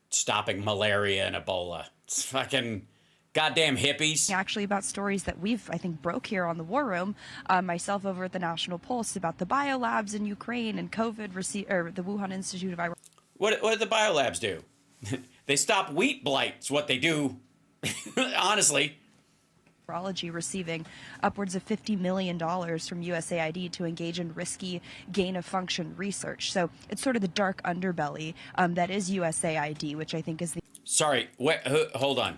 S1: stopping malaria and Ebola. It's fucking goddamn hippies.
S5: Actually, about stories that I think, broke here on the War Room, myself over at the National Pulse, about the biolabs in Ukraine and COVID, or the Wuhan Institute of Virology.
S1: What did the biolabs do? They stop wheat blight. It's what they do. Honestly.
S5: Receiving upwards of $50 million from USAID to engage in risky gain-of-function research. So it's sort of the dark underbelly that is USAID, which I think is the...
S1: Sorry, hold on.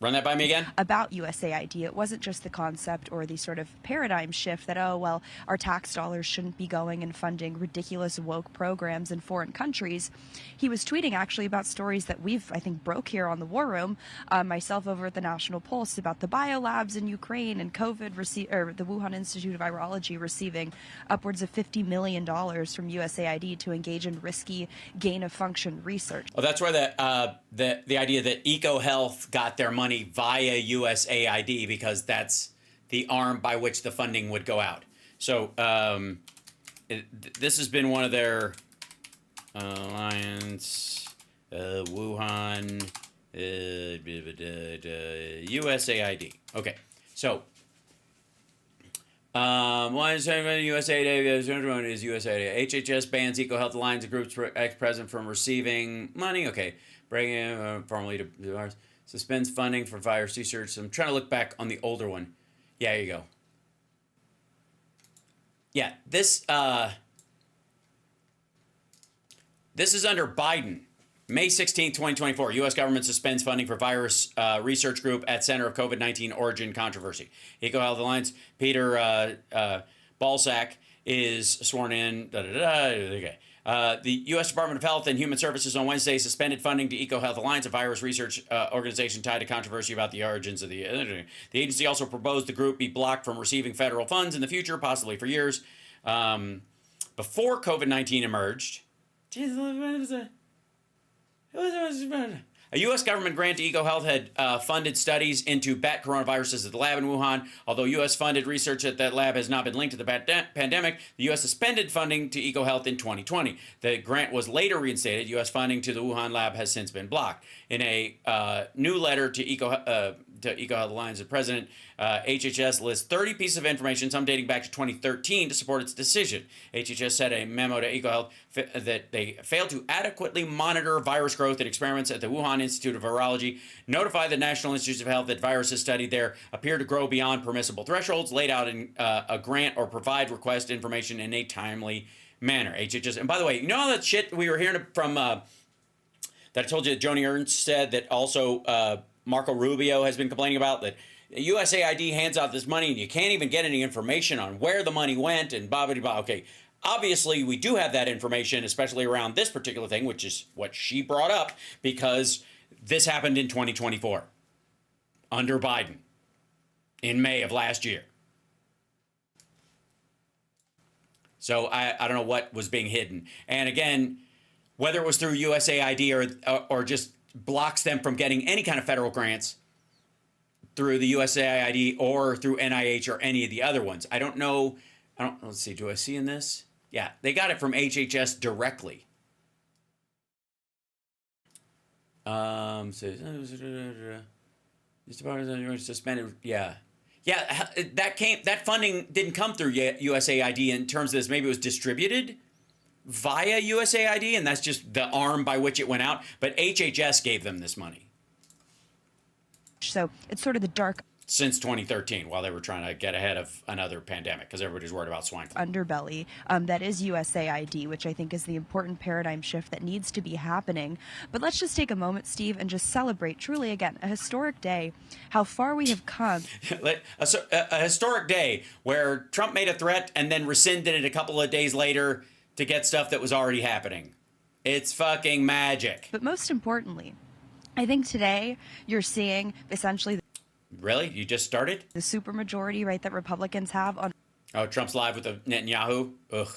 S1: Run that by me again.
S5: About USAID, it wasn't just the concept or the sort of paradigm shift that, our tax dollars shouldn't be going and funding ridiculous woke programs in foreign countries. He was tweeting actually about stories that I think, broke here on the War Room, myself over at the National Pulse, about the biolabs in Ukraine and COVID, or the Wuhan Institute of Virology receiving upwards of $50 million from USAID to engage in risky gain-of-function research.
S1: Oh, that's where the idea that EcoHealth got their money via USAID, because that's the arm by which the funding would go out. So this has been one of their alliance, Wuhan, USAID. Okay, so one is USAID is USAID. HHS bans EcoHealth Alliance groups ex-president from receiving money. Okay, bringing formally to ours. Suspends funding for virus research. I'm trying to look back on the older one. Yeah, here you go. Yeah, this is under Biden. May 16th, 2024. U.S. government suspends funding for virus research group at center of COVID-19 origin controversy. EcoHealth Alliance, Peter Balsack is sworn in. Okay. The U.S. Department of Health and Human Services on Wednesday suspended funding to EcoHealth Alliance, a virus research organization tied to controversy about the origins of the agency also proposed the group be blocked from receiving federal funds in the future, possibly for years. Before COVID-19 emerged, A U.S. government grant to EcoHealth had funded studies into bat coronaviruses at the lab in Wuhan. Although U.S.-funded research at that lab has not been linked to the pandemic, the U.S. suspended funding to EcoHealth in 2020. The grant was later reinstated. U.S. funding to the Wuhan lab has since been blocked. In a new letter to EcoHealth Alliance, the president, HHS lists 30 pieces of information, some dating back to 2013, to support its decision. HHS said a memo to EcoHealth that they failed to adequately monitor virus growth in experiments at the Wuhan Institute of Virology, notified the National Institutes of Health that viruses studied there appear to grow beyond permissible thresholds, laid out in a grant or provide request information in a timely manner. HHS, and by the way, you know all that shit we were hearing from that I told you that Joni Ernst said that also Marco Rubio has been complaining about, that USAID hands out this money and you can't even get any information on where the money went and blah, blah, blah. Okay, obviously we do have that information, especially around this particular thing, which is what she brought up, because this happened in 2024 under Biden in May of last year. So I don't know what was being hidden. And again, whether it was through USAID or just blocks them from getting any kind of federal grants through the USAID or through NIH or any of the other ones. I don't know. Let's see. Do I see in this? Yeah, they got it from HHS directly. Suspended. Yeah. Yeah, that funding didn't come through USAID in terms of this. Maybe it was distributed via USAID, and that's just the arm by which it went out. But HHS gave them this money.
S5: So it's sort of the dark
S1: since 2013, while they were trying to get ahead of another pandemic, because everybody's worried about swine flu.
S5: Underbelly that is USAID, which I think is the important paradigm shift that needs to be happening. But let's just take a moment, Steve, and just celebrate, truly, again, a historic day, how far we have come.
S1: a historic day where Trump made a threat and then rescinded it a couple of days later to get stuff that was already happening. It's fucking magic.
S5: But most importantly, I think today you're seeing essentially
S1: Really? You just started?
S5: the supermajority, right, that Republicans have on
S1: Oh, Trump's live with the Netanyahu? Ugh.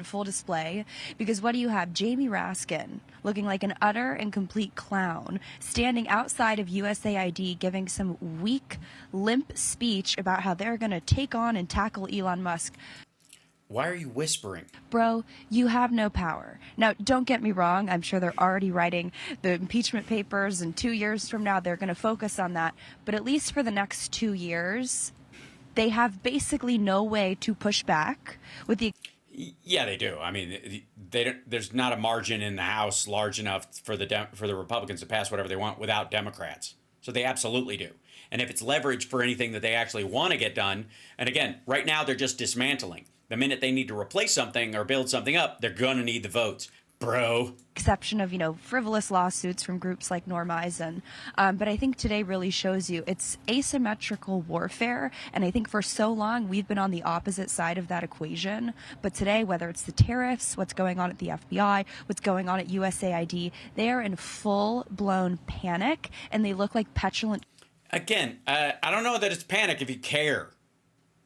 S5: full display. Because what do you have? Jamie Raskin looking like an utter and complete clown, standing outside of USAID giving some weak, limp speech about how they're going to take on and tackle Elon Musk.
S1: Why are you whispering?
S5: Bro, you have no power. Now, don't get me wrong. I'm sure they're already writing the impeachment papers, and 2 years from now, they're going to focus on that. But at least for the next 2 years, they have basically no way to push back with the...
S1: Yeah, they do. I mean, there's not a margin in the House large enough for the Republicans to pass whatever they want without Democrats. So they absolutely do. And if it's leverage for anything that they actually want to get done, and again, right now they're just dismantling. The minute they need to replace something or build something up, they're going to need the votes, bro.
S5: Exception of, frivolous lawsuits from groups like Norm Eisen. But I think today really shows you it's asymmetrical warfare. And I think for so long, we've been on the opposite side of that equation. But today, whether it's the tariffs, what's going on at the FBI, what's going on at USAID, they are in full-blown panic, and they look like petulant.
S1: Again, I don't know that it's panic if you care,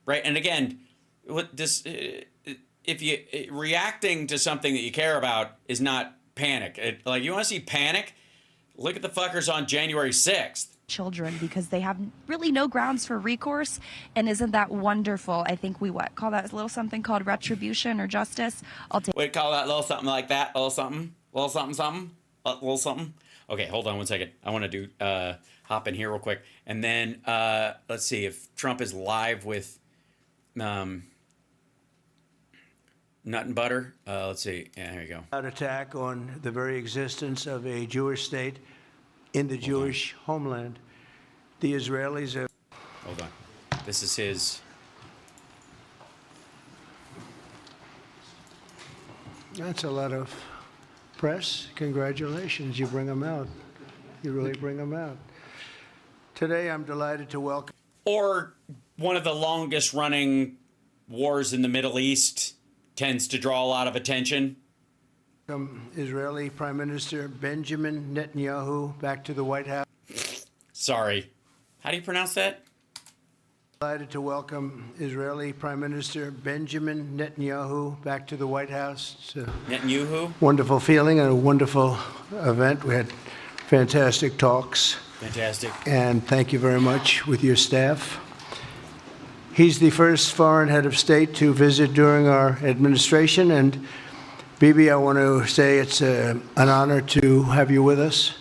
S1: right? And again, if you reacting to something that you care about is not panic. You want to see panic? Look at the fuckers on January 6th.
S5: Children, because they have really no grounds for recourse. And isn't that wonderful? I think we call that a little something called retribution or justice.
S1: We'd call that a little something like that. A little something. A little something something. A little something. Okay, hold on one second. I want to do hop in here real quick. And then let's see if Trump is live with Nut and Butter. Let's see. Yeah, here you go.
S6: Attack on the very existence of a Jewish state in the Jewish homeland. The Israelis have...
S1: Hold on. This is his...
S6: That's a lot of press. Congratulations. You bring them out. You really bring them out. Today, I'm delighted to welcome...
S1: Or one of the longest running wars in the Middle East tends to draw a lot of attention.
S6: Israeli Prime Minister Benjamin Netanyahu back to the White House.
S1: Sorry. How do you pronounce that?
S6: Delighted to welcome Israeli Prime Minister Benjamin Netanyahu back to the White House. It's a
S1: Netanyahu?
S6: wonderful feeling and a wonderful event. We had fantastic talks.
S1: Fantastic.
S6: And thank you very much with your staff. He's the first foreign head of state to visit during our administration. And Bibi, I want to say it's an honor to have you with us.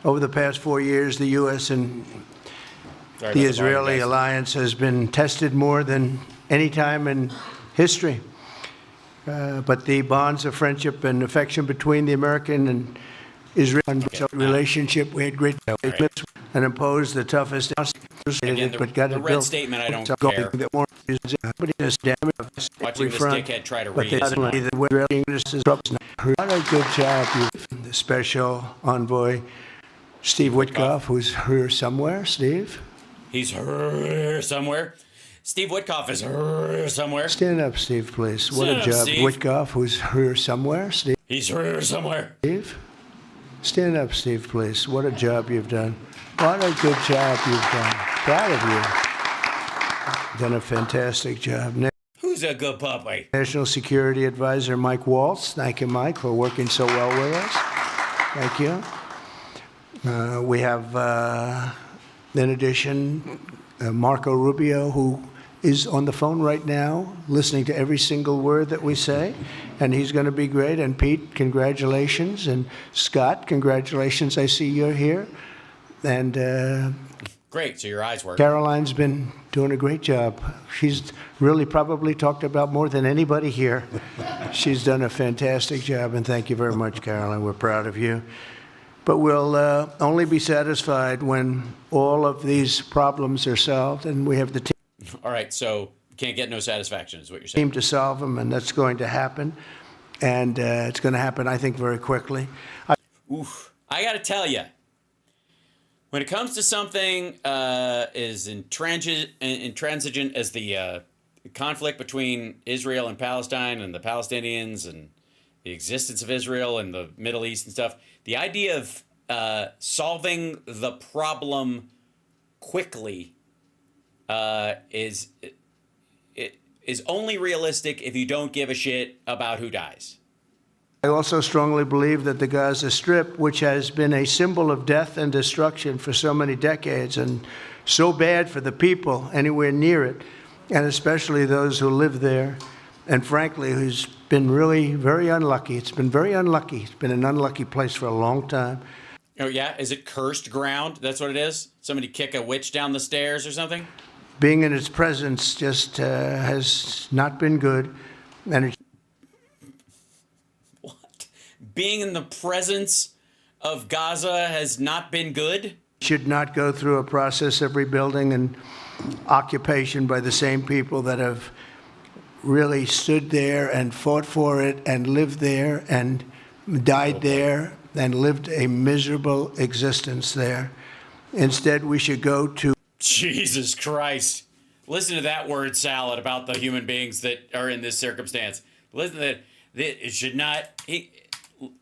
S6: Over the past 4 years, the U.S. and the Israeli alliance has been tested more than any time in history. But the bonds of friendship and affection between the American and Israeli relationship, we had great commitments and imposed the toughest.
S1: Again, the red statement, I don't care. Watching this dickhead try to read is
S6: What a good job, the special envoy, Steve Witkoff, who's here somewhere. Steve?
S1: He's here somewhere. Steve Witkoff is here somewhere.
S6: Stand up, Steve, please. What
S1: Stand
S6: a job.
S1: up, Steve.
S6: Witkoff, who's here somewhere. Steve?
S1: He's here somewhere.
S6: Steve? Stand up, Steve, please. What a job you've done. What a good job you've done. Proud of you. Done a fantastic job.
S1: Who's a good puppy?
S6: National Security Advisor Mike Waltz. Thank you, Mike, for working so well with us. Thank you. We have, in addition, Marco Rubio, who is on the phone right now, listening to every single word that we say, and he's going to be great. And Pete, congratulations. And Scott, congratulations. I see you're here. And
S1: Great, so your eyes work.
S6: Caroline's been doing a great job. She's really probably talked about more than anybody here. She's done a fantastic job, and thank you very much, Caroline. We're proud of you. But we'll only be satisfied when all of these problems are solved, and we have the team.
S1: All right, so can't get no satisfaction is what you're saying.
S6: To solve them, and that's going to happen. And it's going to happen, I think, very quickly.
S1: I got to tell you, when it comes to something as intransigent as the conflict between Israel and Palestine and the Palestinians and the existence of Israel in the Middle East and stuff, the idea of solving the problem quickly is only realistic if you don't give a shit about who dies.
S6: I also strongly believe that the Gaza Strip, which has been a symbol of death and destruction for so many decades and so bad for the people anywhere near it, and especially those who live there, and frankly, who's been really very unlucky. It's been very unlucky. It's been an unlucky place for a long time.
S1: Oh, yeah? Is it cursed ground? That's what it is? Somebody kick a witch down the stairs or something?
S6: Being in its presence just has not been good. And it
S1: What? Being in the presence of Gaza has not been good?
S6: should not go through a process of rebuilding and occupation by the same people that have really stood there and fought for it and lived there and died there and lived a miserable existence there. Instead, we should go to
S1: Jesus Christ. Listen to that word salad about the human beings that are in this circumstance. Listen to that. It should not.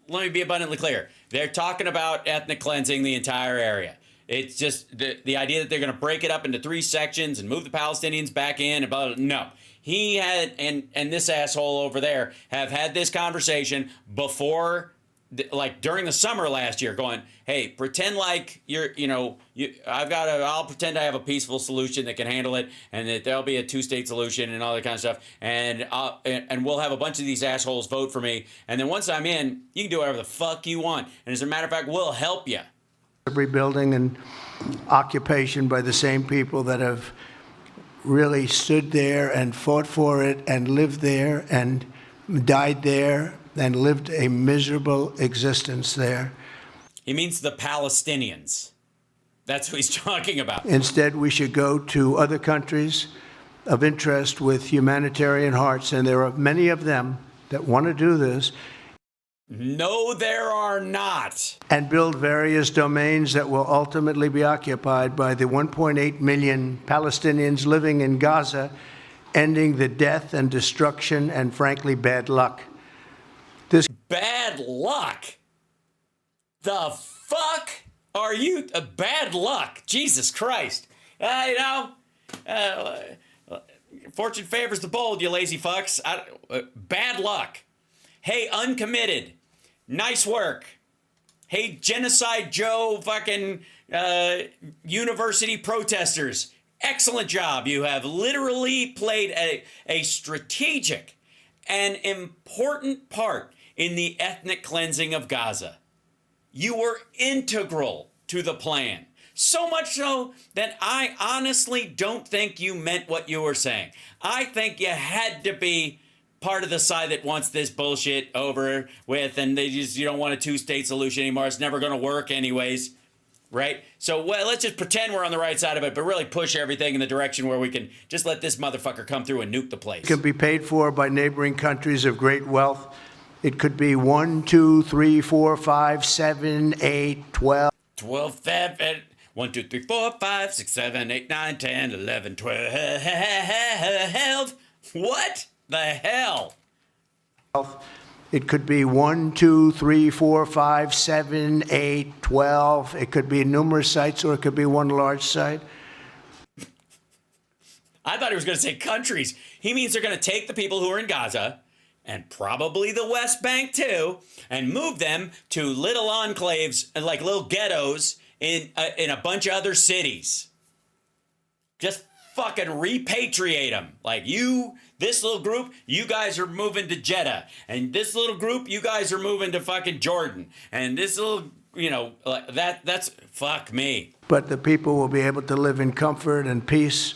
S1: Let me be abundantly clear. They're talking about ethnic cleansing the entire area. It's just the idea that they're going to break it up into 3 sections and move the Palestinians back in. No. He had, and this asshole over there have had this conversation before, like during the summer last year, going, hey, pretend like I'll pretend I have a peaceful solution that can handle it, and that there'll be a 2-state solution and all that kind of stuff, and we'll have a bunch of these assholes vote for me, and then once I'm in, you can do whatever the fuck you want, and as a matter of fact, we'll help you.
S6: rebuilding and occupation by the same people that have really stood there and fought for it and lived there and died there and lived a miserable existence there.
S1: He means the Palestinians. That's what he's talking about.
S6: Instead, we should go to other countries of interest with humanitarian hearts, and there are many of them that want to do this.
S1: No, there are not.
S6: And build various domains that will ultimately be occupied by the 1.8 million Palestinians living in Gaza, ending the death and destruction and, frankly, bad luck.
S1: Bad luck? The fuck are you? Bad luck. Jesus Christ. Fortune favors the bold, you lazy fucks. Bad luck. Hey, uncommitted. Nice work. Hey, Genocide Joe fucking university protesters. Excellent job. You have literally played a strategic and important part in the ethnic cleansing of Gaza. You were integral to the plan. So much so that I honestly don't think you meant what you were saying. I think you had to be part of the side that wants this bullshit over with, and you don't want a two-state solution anymore. It's never going to work anyways, right? So let's just pretend we're on the right side of it, but really push everything in the direction where we can just let this motherfucker come through and nuke the place.
S6: It can be paid for by neighboring countries of great wealth. It could be 1, 2, 3, 4, 5, 7, 8, 12.
S1: 12, 1, 2, 3, 4, 5, 6, 7, 8, 9, 10, 11, 12. What the hell?
S6: It could be 1, 2, 3, 4, 5, 7, 8, 12. It could be numerous sites, or it could be one large site.
S1: I thought he was going to say countries. He means they're going to take the people who are in Gaza, and probably the West Bank too, and move them to little enclaves, like little ghettos in a bunch of other cities. Just fucking repatriate them. Like this little group, you guys are moving to Jeddah. And this little group, you guys are moving to fucking Jordan. And this little, that's fuck me.
S6: But the people will be able to live in comfort and peace,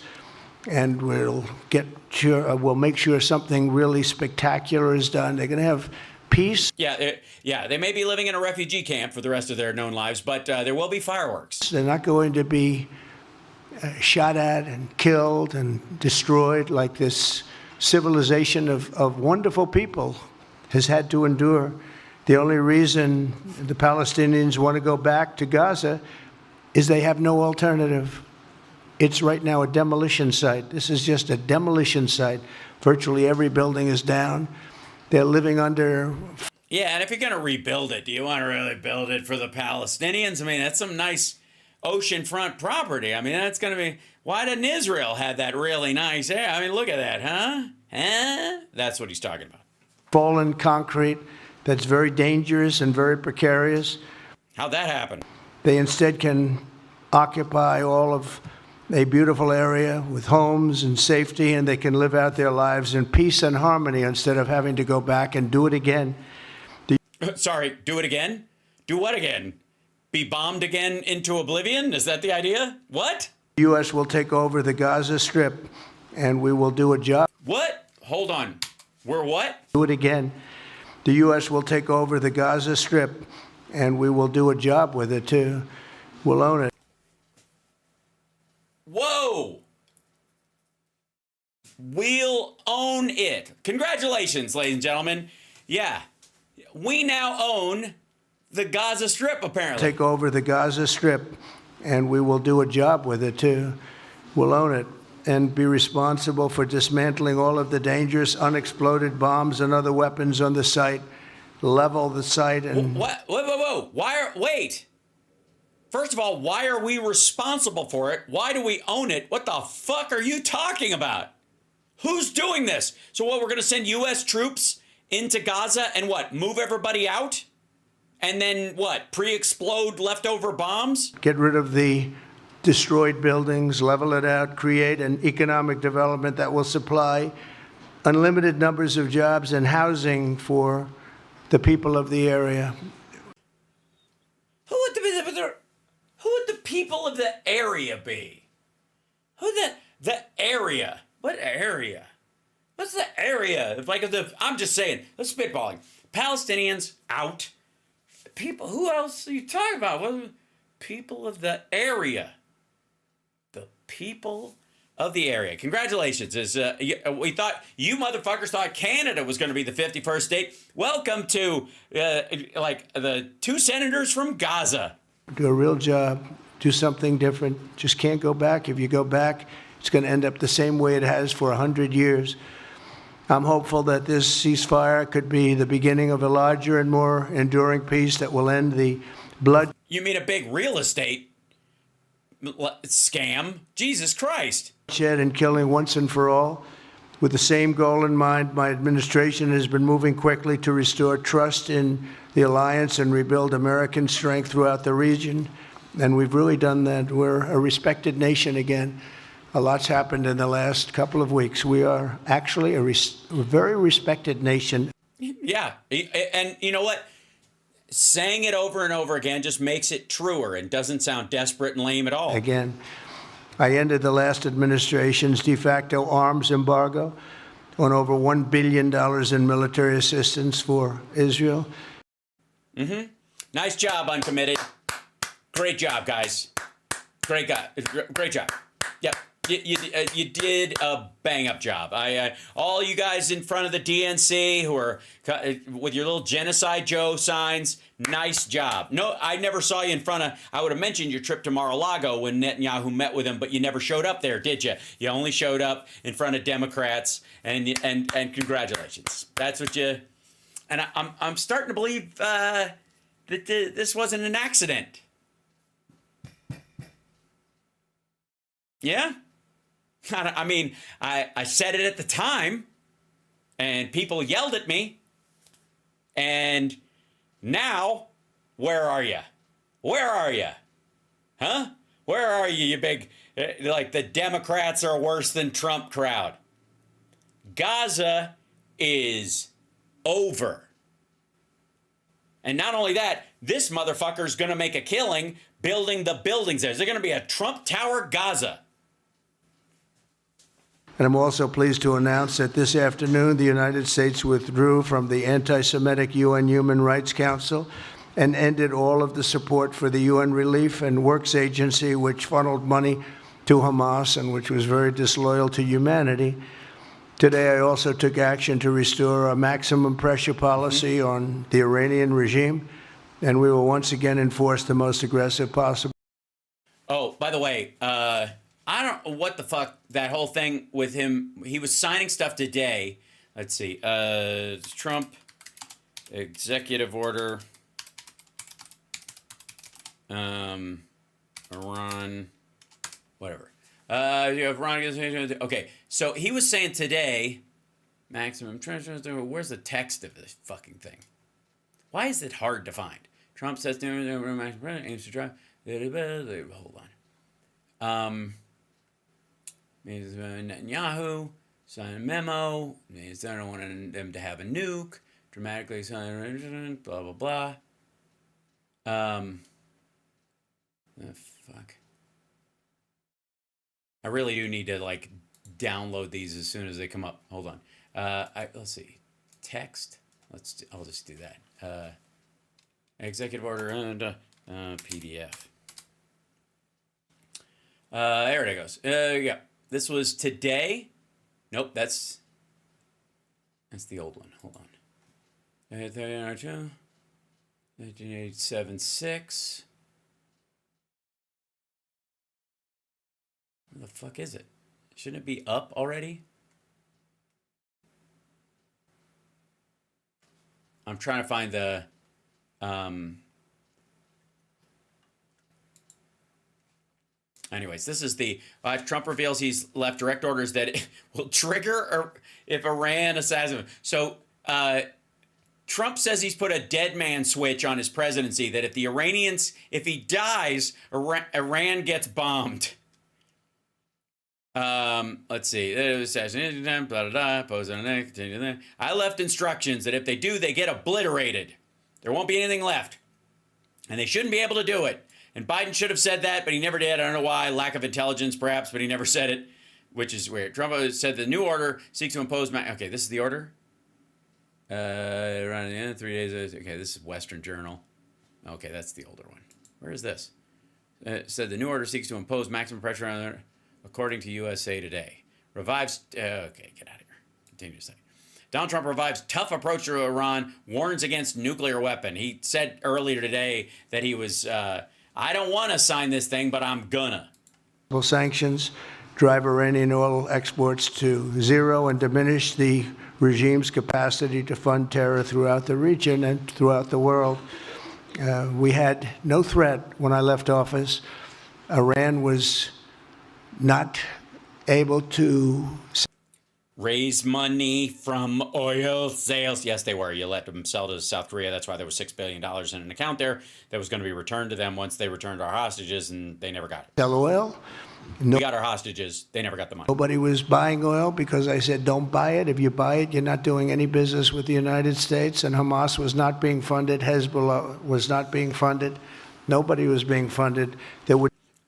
S6: and we'll make sure something really spectacular is done. They're going to have peace.
S1: Yeah, they may be living in a refugee camp for the rest of their known lives, but there will be fireworks.
S6: They're not going to be shot at and killed and destroyed like this civilization of wonderful people has had to endure. The only reason the Palestinians want to go back to Gaza is they have no alternative. It's right now a demolition site. This is just a demolition site. Virtually every building is down. They're living under...
S1: Yeah, and if you're going to rebuild it, do you want to really build it for the Palestinians? I mean, that's some nice oceanfront property. I mean, that's going to be... Why didn't Israel have that really nice area? I mean, look at that, huh? That's what he's talking about.
S6: Fallen concrete that's very dangerous and very precarious.
S1: How'd that happen?
S6: They instead can occupy all of a beautiful area with homes and safety, and they can live out their lives in peace and harmony instead of having to go back and do it again.
S1: Sorry, do it again? Do what again? Be bombed again into oblivion? Is that the idea? What?
S6: The U.S. will take over the Gaza Strip, and we will do a job.
S1: What? Hold on. We're what?
S6: Do it again. The U.S. will take over the Gaza Strip, and we will do a job with it, too. We'll own it.
S1: Whoa! We'll own it. Congratulations, ladies and gentlemen. Yeah, we now own the Gaza Strip, apparently.
S6: Take over the Gaza Strip, and we will do a job with it, too. We'll own it and be responsible for dismantling all of the dangerous unexploded bombs and other weapons on the site, level the site, and...
S1: What? Whoa. Wait. First of all, why are we responsible for it? Why do we own it? What the fuck are you talking about? Who's doing this? So what, we're going to send U.S. troops into Gaza and what, move everybody out? And then what, pre-explode leftover bombs?
S6: Get rid of the destroyed buildings, level it out, create an economic development that will supply unlimited numbers of jobs and housing for the people of the area.
S1: Who would the people of the area be? The area? What area? What's the area? I'm just saying, let's spitballing. Palestinians out. People, who else are you talking about? People of the area. The people of the area. Congratulations. We thought, you motherfuckers thought Canada was going to be the 51st state. Welcome to, the two senators from Gaza.
S6: Do a real job. Do something different. Just can't go back. If you go back, it's going to end up the same way it has for 100 years. I'm hopeful that this ceasefire could be the beginning of a larger and more enduring peace that will end the blood.
S1: You mean a big real estate scam. Jesus Christ.
S6: Bloodshed and killing once and for all. With the same goal in mind, my administration has been moving quickly to restore trust in the alliance and rebuild American strength throughout the region. And we've really done that. We're a respected nation again. A lot's happened in the last couple of weeks. We are actually a very respected nation.
S1: Yeah. And you know what? Saying it over and over again just makes it truer and doesn't sound desperate and lame at all.
S6: Again, I ended the last administration's de facto arms embargo on over $1 billion in military assistance for Israel.
S1: Mm-hmm. Nice job, uncommitted. Great job, guys. Great job. Yep. You did a bang-up job. All you guys in front of the DNC who are with your little Genocide Joe signs, nice job. No, I never saw you in front of, I would have mentioned your trip to Mar-a-Lago when Netanyahu met with him, but you never showed up there, did you? You only showed up in front of Democrats, and congratulations. That's what you, and I'm starting to believe that this wasn't an accident. Yeah? I mean, I said it at the time, and people yelled at me. And now, where are you? Where are you? Huh? Where are you, you big, like the Democrats are worse than Trump crowd? Gaza is over. And not only that, this motherfucker's going to make a killing building the buildings there. Is there going to be a Trump Tower Gaza?
S6: And I'm also pleased to announce that this afternoon, the United States withdrew from the anti-Semitic UN Human Rights Council and ended all of the support for the UN Relief and Works Agency, which funneled money to Hamas and which was very disloyal to humanity. Today, I also took action to restore a maximum pressure policy on the Iranian regime, and we will once again enforce the most aggressive possible.
S1: Oh, by the way, I don't know what the fuck that whole thing with him. He was signing stuff today. Let's see. Trump executive order. Iran. Whatever. You have Ron. Okay. So he was saying today, maximum. Where's the text of this fucking thing? Why is it hard to find? Trump says aims to drive. Hold on. Netanyahu signed a memo. They don't want them to have a nuke. Dramatically sign. Blah blah blah. Fuck. I really do need to like download these as soon as they come up. Hold on. Let's see. Text. I'll just do that. Executive order and PDF. There it goes. Yeah. This was today. Nope, that's the old one. Hold on. 1976. Where the fuck is it? Shouldn't it be up already? I'm trying to find the anyways, this is the Trump reveals he's left direct orders that it will trigger if Iran assassinates him. So Trump says he's put a dead man switch on his presidency, that if he dies, Iran gets bombed. Let's see. I left instructions that if they do, they get obliterated. There won't be anything left. And they shouldn't be able to do it. And Biden should have said that, but he never did. I don't know why. Lack of intelligence, perhaps, but he never said it, which is weird. Trump said the new order seeks to impose... Okay, this is the order? Around the end of 3 days... Okay, this is Western Journal. Okay, that's the older one. Where is this? It said the new order seeks to impose maximum pressure on... According to USA Today. Revives... okay, get out of here. Continue to say. Donald Trump revives tough approach to Iran, warns against nuclear weapon. He said earlier today that he was... I don't want to sign this thing, but I'm gonna.
S6: Sanctions drive Iranian oil exports to zero and diminish the regime's capacity to fund terror throughout the region and throughout the world. We had no threat when I left office Iran was not able to
S1: Raise money from oil sales. Yes, they were. You let them sell to South Korea. That's why there was $6 billion in an account there that was going to be returned to them once they returned our hostages, and they never got it.
S6: sell oil.
S1: We got our hostages. They never got the money.
S6: Nobody was buying oil because I said, don't buy it. If you buy it, you're not doing any business with the United States. And Hamas was not being funded. Hezbollah was not being funded. Nobody was being funded.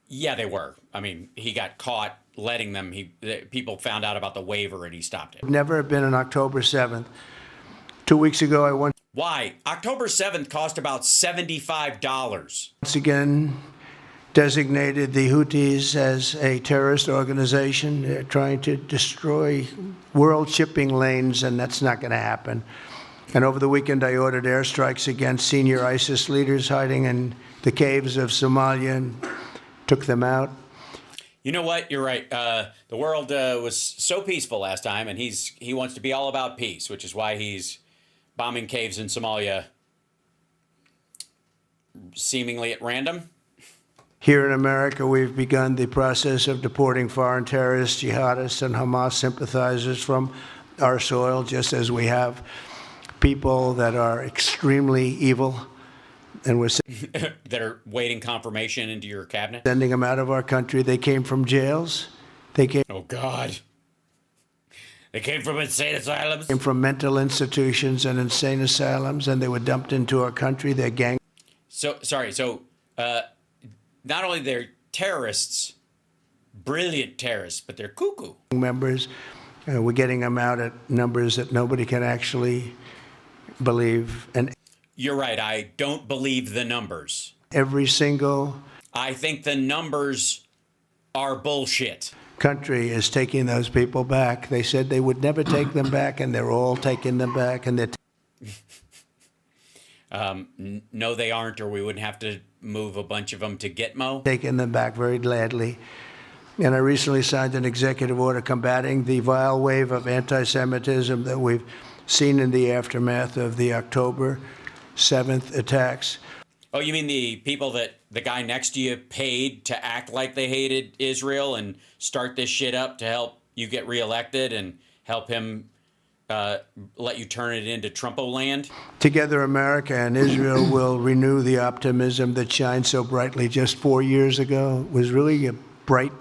S1: Yeah, they were. I mean, he got caught letting them. People found out about the waiver and he stopped it.
S6: Never have been on October 7th. 2 weeks ago, I went.
S1: Why? October 7th cost about $75.
S6: Once again designated the Houthis as a terrorist organization. They're trying to destroy world shipping lanes, and that's not going to happen. And over the weekend, I ordered airstrikes against senior ISIS leaders hiding in the caves of Somalia and took them out.
S1: You know what? You're right. The world was so peaceful last time, and he wants to be all about peace, which is why he's bombing caves in Somalia seemingly at random.
S6: Here in America, we've begun the process of deporting foreign terrorists, jihadists, and Hamas sympathizers from our soil, just as we have people that are extremely evil, and we're
S1: that are waiting confirmation into your cabinet.
S6: Sending them out of our country. They came from jails.
S1: Oh, God. They came from insane asylums?
S6: Came from mental institutions and insane asylums, and they were dumped into our country. They're gang.
S1: So, sorry. So, not only they're terrorists, brilliant terrorists, but they're cuckoo.
S6: Members, we're getting them out at numbers that nobody can actually believe. And
S1: you're right. I don't believe the numbers.
S6: Every single.
S1: I think the numbers are bullshit.
S6: Country is taking those people back. They said they would never take them back, and they're all taking them back, and they're.
S1: No, they aren't, or we wouldn't have to move a bunch of them to Gitmo.
S6: Taking them back very gladly. And I recently signed an executive order combating the vile wave of anti-Semitism that we've seen in the aftermath of the October 7th attacks.
S1: Oh, you mean the people that the guy next to you paid to act like they hated Israel and start this shit up to help you get reelected and help him let you turn it into Trumpo land?
S6: Together, America and Israel will renew the optimism that shined so brightly just 4 years ago. It was really a bright.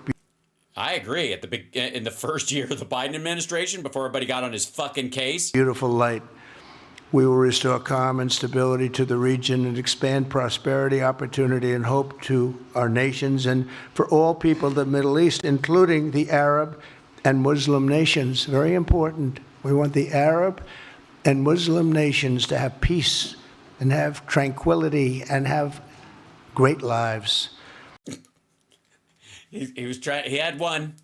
S1: I agree. In the first year of the Biden administration, before everybody got on his fucking case.
S6: Beautiful light. We will restore calm and stability to the region and expand prosperity, opportunity, and hope to our nations and for all people of the Middle East, including the Arab and Muslim nations. Very important. We want the Arab and Muslim nations to have peace and have tranquility and have great lives.
S1: He was trying. He had one.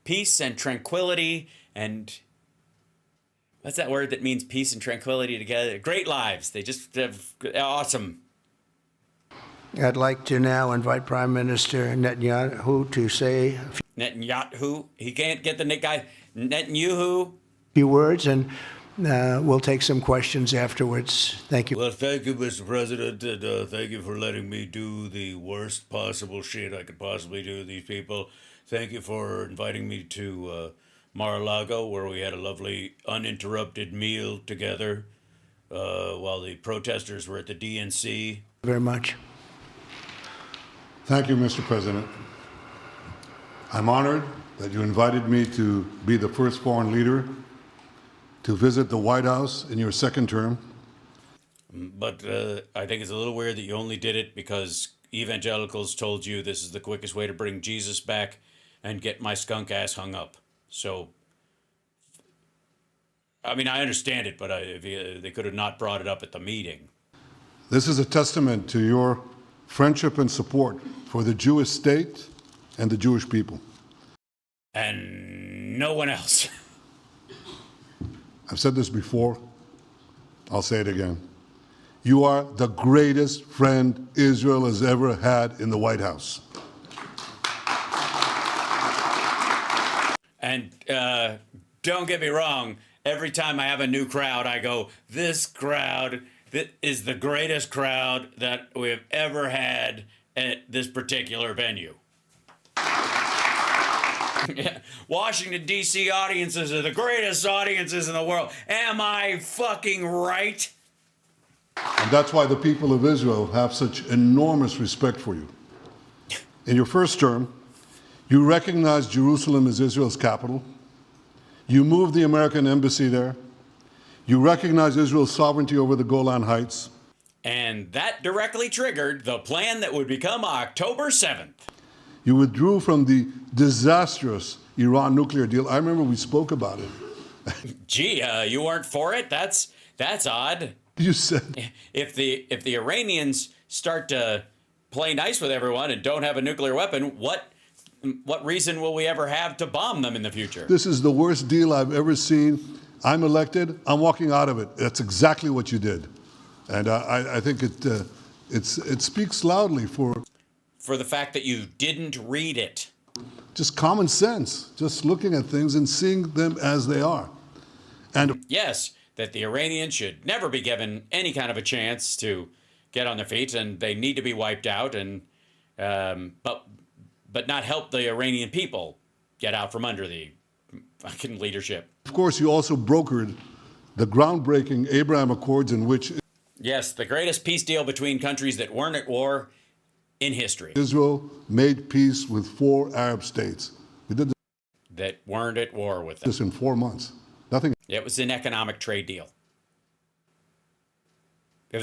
S1: Peace and tranquility and what's that word that means peace and tranquility together? Great lives. They just have awesome.
S6: I'd like to now invite Prime Minister Netanyahu to say
S1: Netanyahu. He can't get the guy Netanyahu.
S6: Few words, and we'll take some questions afterwards. Thank you.
S7: Well, thank you, Mr. President, and thank you for letting me do the worst possible shit I could possibly do to these people. Thank you for inviting me to Mar-a-Lago, where we had a lovely uninterrupted meal together while the protesters were at the DNC.
S6: Very much.
S8: Thank you, Mr. President. I'm honored that you invited me to be the first foreign leader to visit the White House in your second term.
S1: But I think it's a little weird that you only did it because evangelicals told you this is the quickest way to bring Jesus back and get my skunk ass hung up. So, I mean, I understand it, but they could have not brought it up at the meeting.
S8: This is a testament to your friendship and support for the Jewish state and the Jewish people.
S1: And no one else.
S8: I've said this before. I'll say it again. You are the greatest friend Israel has ever had in the White House.
S1: And don't get me wrong, every time I have a new crowd, I go, this crowd is the greatest crowd that we've ever had at this particular venue. Yeah. Washington, D.C. audiences are the greatest audiences in the world. Am I fucking right?
S8: And that's why the people of Israel have such enormous respect for you. In your first term, you recognized Jerusalem as Israel's capital. You moved the American embassy there. You recognized Israel's sovereignty over the Golan Heights.
S1: And that directly triggered the plan that would become October 7th.
S8: You withdrew from the disastrous Iran nuclear deal. I remember we spoke about it.
S1: Gee, you weren't for it? That's odd.
S8: You said
S1: If the Iranians start to play nice with everyone and don't have a nuclear weapon, what reason will we ever have to bomb them in the future?
S8: this is the worst deal I've ever seen. I'm elected. I'm walking out of it. That's exactly what you did, and I think it speaks loudly for
S1: the fact that you didn't read it.
S8: just common sense, just looking at things and seeing them as they are. And
S1: Yes, that the Iranians should never be given any kind of a chance to get on their feet, and they need to be wiped out, and but not help the Iranian people get out from under the fucking leadership.
S8: of course, you also brokered the groundbreaking Abraham Accords, in which
S1: Yes, the greatest peace deal between countries that weren't at war in history.
S8: Israel made peace with 4 Arab states. We did
S1: That weren't at war with them.
S8: this in 4 months. Nothing.
S1: It was an economic trade deal. It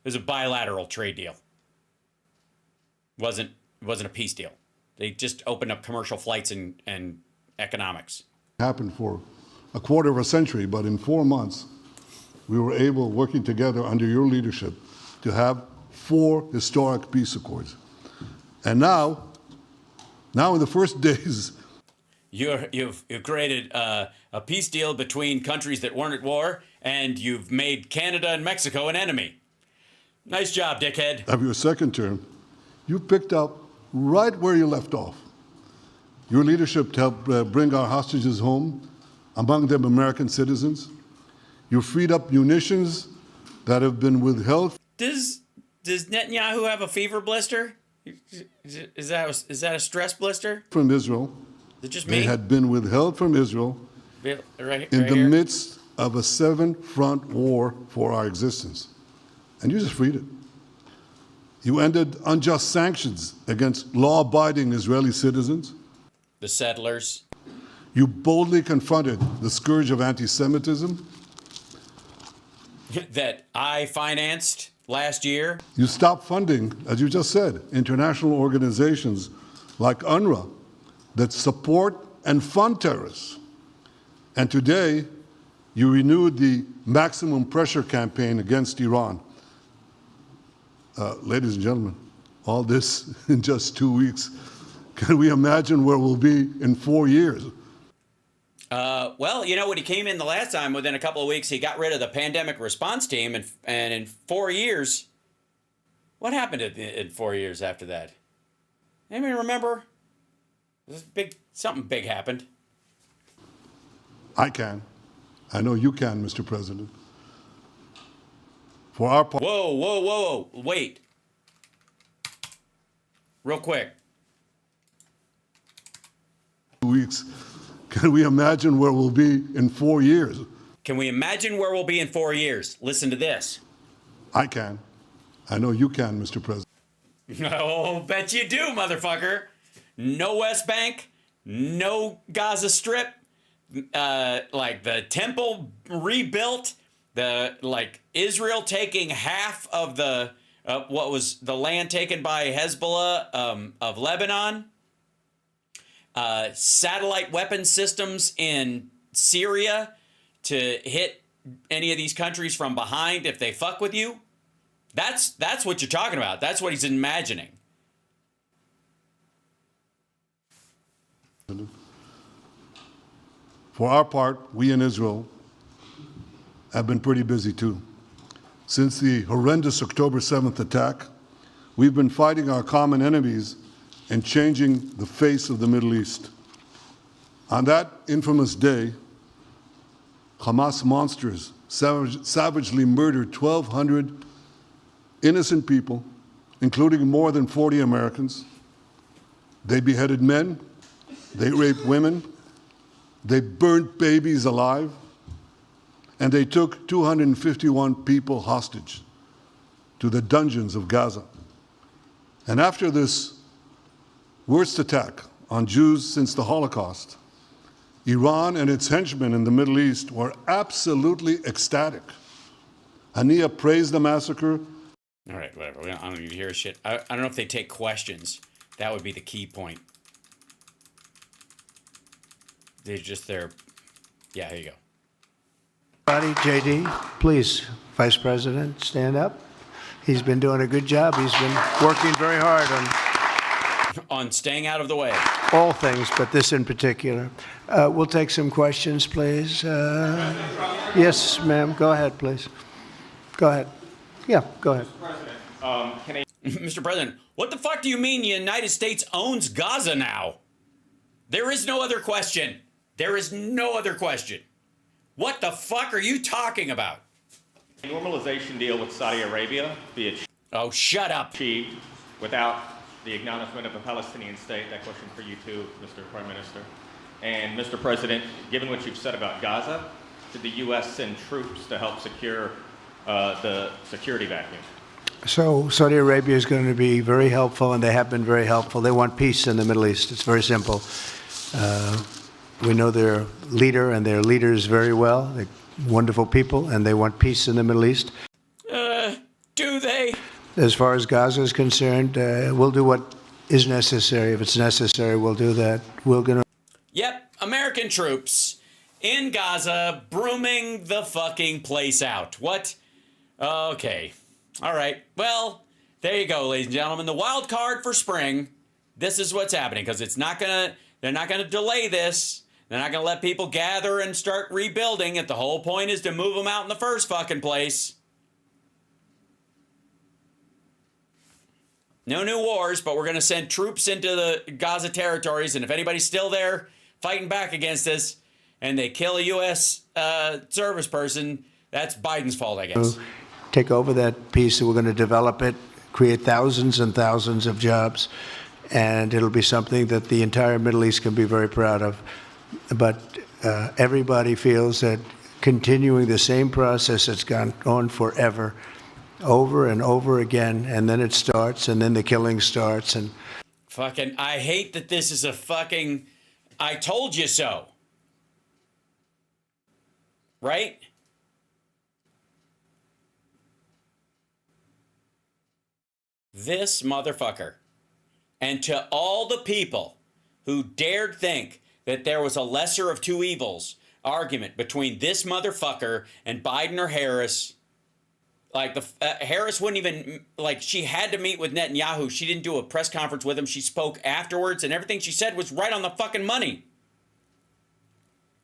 S1: was a bilateral trade deal. It wasn't a peace deal. They just opened up commercial flights and economics.
S8: Happened for a quarter of a century, but in 4 months, we were able, working together under your leadership, to have 4 historic peace accords. And now in the first days,
S1: You've created a peace deal between countries that weren't at war, and you've made Canada and Mexico an enemy. Nice job, dickhead.
S8: of your second term, you picked up right where you left off. Your leadership helped bring our hostages home, among them American citizens. You freed up munitions that have been withheld.
S1: Does Netanyahu have a fever blister? Is that a stress blister?
S8: From Israel.
S1: Is it just
S8: They
S1: me?
S8: had been withheld from Israel
S1: Right
S8: in the
S1: here?
S8: midst of a 7-front war for our existence. And you just freed it. You ended unjust sanctions against law-abiding Israeli citizens.
S1: The settlers.
S8: You boldly confronted the scourge of anti-Semitism.
S1: That I financed last year.
S8: You stopped funding, as you just said, international organizations like UNRWA that support and fund terrorists. And today, you renewed the maximum pressure campaign against Iran. Ladies and gentlemen, all this in just 2 weeks. Can we imagine where we'll be in 4 years?
S1: Well, when he came in the last time, within a couple of weeks, he got rid of the pandemic response team, and in 4 years, what happened in 4 years after that? Anybody remember? Something big happened.
S8: I can. I know you can, Mr. President. For our part,
S1: Whoa, wait. Real quick.
S8: 2 weeks. Can we imagine where we'll be in 4 years?
S1: Can we imagine where we'll be in 4 years? Listen to this.
S8: I can. I know you can, Mr. President.
S1: Oh, bet you do, motherfucker. No West Bank, no Gaza Strip, like the temple rebuilt, Israel taking half of the what was the land taken by Hezbollah of Lebanon, satellite weapon systems in Syria to hit any of these countries from behind if they fuck with you. That's what you're talking about. That's what he's imagining.
S8: For our part, we in Israel have been pretty busy too. Since the horrendous October 7th attack, we've been fighting our common enemies and changing the face of the Middle East. On that infamous day, Hamas monsters savagely murdered 1,200 innocent people, including more than 40 Americans. They beheaded men, they raped women, they burnt babies alive, and they took 251 people hostage to the dungeons of Gaza. And after this worst attack on Jews since the Holocaust, Iran and its henchmen in the Middle East were absolutely ecstatic. Hania praised the massacre.
S1: All right, whatever. I don't need to hear shit. I don't know if they take questions. That would be the key point. They're just there. Yeah, here you go.
S6: Buddy, JD, please, Vice President, stand up. He's been doing a good job. He's been working very hard
S1: on staying out of the way.
S6: All things, but this in particular. We'll take some questions, please. Yes, ma'am. Go ahead, please. Go ahead. Yeah, go ahead.
S1: Mr. President, what the fuck do you mean the United States owns Gaza now? There is no other question. There is no other question. What the fuck are you talking about?
S9: A normalization deal with Saudi Arabia be
S1: shut up.
S9: Achieved without the acknowledgement of a Palestinian state. That question for you too, Mr. Prime Minister. And Mr. President, given what you've said about Gaza, did the U.S. send troops to help secure the security vacuum?
S6: So Saudi Arabia is going to be very helpful, and they have been very helpful. They want peace in the Middle East. It's very simple. We know their leader and their leaders very well. They're wonderful people, and they want peace in the Middle East.
S1: Do they?
S6: As far as Gaza is concerned, we'll do what is necessary. If it's necessary, we'll do that.
S1: Yep, American troops in Gaza brooming the fucking place out. What? Okay. All right. Well, there you go, ladies and gentlemen. The wild card for spring. This is what's happening because they're not gonna delay this. They're not gonna let people gather and start rebuilding it. The whole point is to move them out in the first fucking place. No new wars, but we're going to send troops into the Gaza territories, and if anybody's still there fighting back against us and they kill a U.S. Service person, that's Biden's fault, I guess.
S6: Take over that piece, and we're going to develop it, create thousands and thousands of jobs, and it'll be something that the entire Middle East can be very proud of. But everybody feels that continuing the same process that's gone on forever, over and over again, and then it starts, and then the killing starts, and
S1: fucking, I hate that this is a fucking I told you so. Right? This motherfucker. And to all the people who dared think that there was a lesser of two evils argument between this motherfucker and Biden or Harris. Like, Harris wouldn't even, like, she had to meet with Netanyahu. She didn't do a press conference with him. She spoke afterwards, and everything she said was right on the fucking money.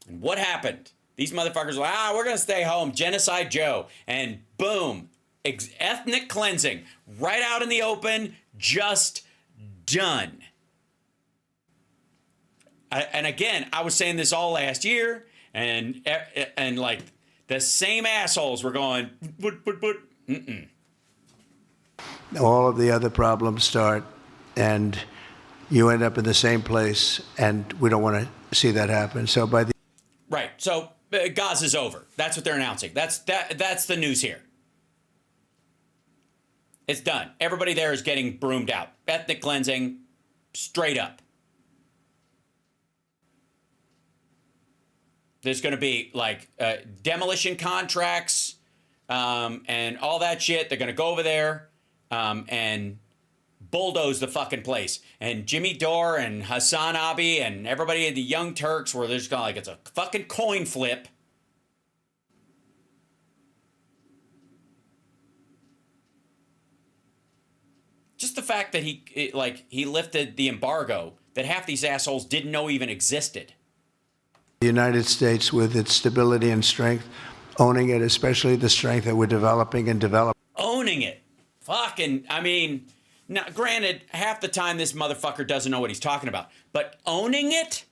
S1: And what happened? These motherfuckers were like, we're going to stay home. Genocide Joe. And boom. Ethnic cleansing. Right out in the open. Just done. And again, I was saying this all last year, and like, the same assholes were going,
S6: all of the other problems start, and you end up in the same place, and we don't want to see that happen. So by the
S1: right, so Gaza's over. That's what they're announcing. That's the news here. It's done. Everybody there is getting broomed out. Ethnic cleansing, straight up. There's going to be, like, demolition contracts and all that shit. They're going to go over there and bulldoze the fucking place. And Jimmy Dore and Hassan Abi and everybody, the Young Turks, where they're just going like, it's a fucking coin flip. Just the fact that he lifted the embargo that half these assholes didn't know even existed.
S6: The United States, with its stability and strength, owning it, especially the strength that we're developing and developing.
S1: Owning it. Fucking, I mean, now, granted, half the time this motherfucker doesn't know what he's talking about. But owning it?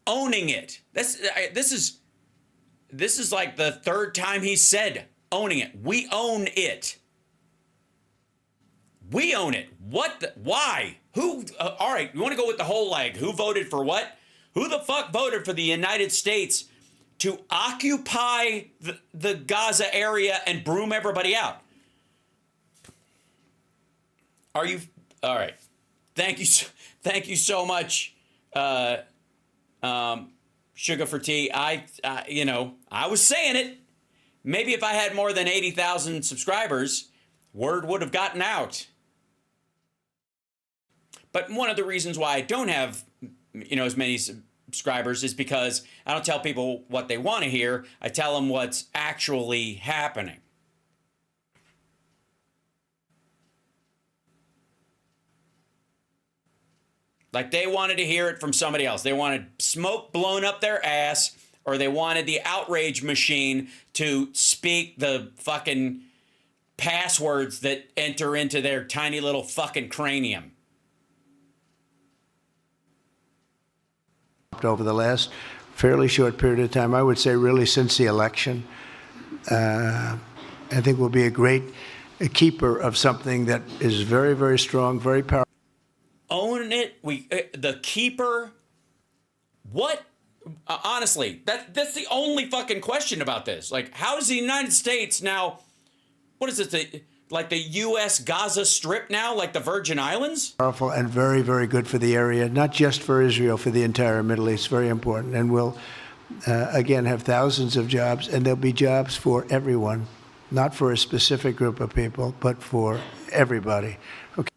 S1: Owning it. This is like the third time he said owning it. We own it. We own it. What? Why? Who? All right, you want to go with the whole leg? Who voted for what? Who the fuck voted for the United States to occupy the Gaza area and broom everybody out? Are you? All right. Thank you so much, Sugar for Tea. I was saying it. Maybe if I had more than 80,000 subscribers, word would have gotten out. But one of the reasons why I don't have, as many subscribers is because I don't tell people what they want to hear. I tell them what's actually happening. Like they wanted to hear it from somebody else. They wanted smoke blown up their ass, or they wanted the outrage machine to speak the fucking passwords that enter into their tiny little fucking cranium.
S6: Over the last fairly short period of time, I would say really since the election, I think we'll be a keeper of something that is very, very strong, very powerful.
S1: Own it. The keeper. What? Honestly, that's the only fucking question about this. Like, how does the United States now? What is it? Like the U.S. Gaza Strip now, like the Virgin Islands?
S6: Powerful and very, very good for the area, not just for Israel, for the entire Middle East. Very important. And we'll, again, have thousands of jobs, and there'll be jobs for everyone, not for a specific group of people, but for everybody. Okay.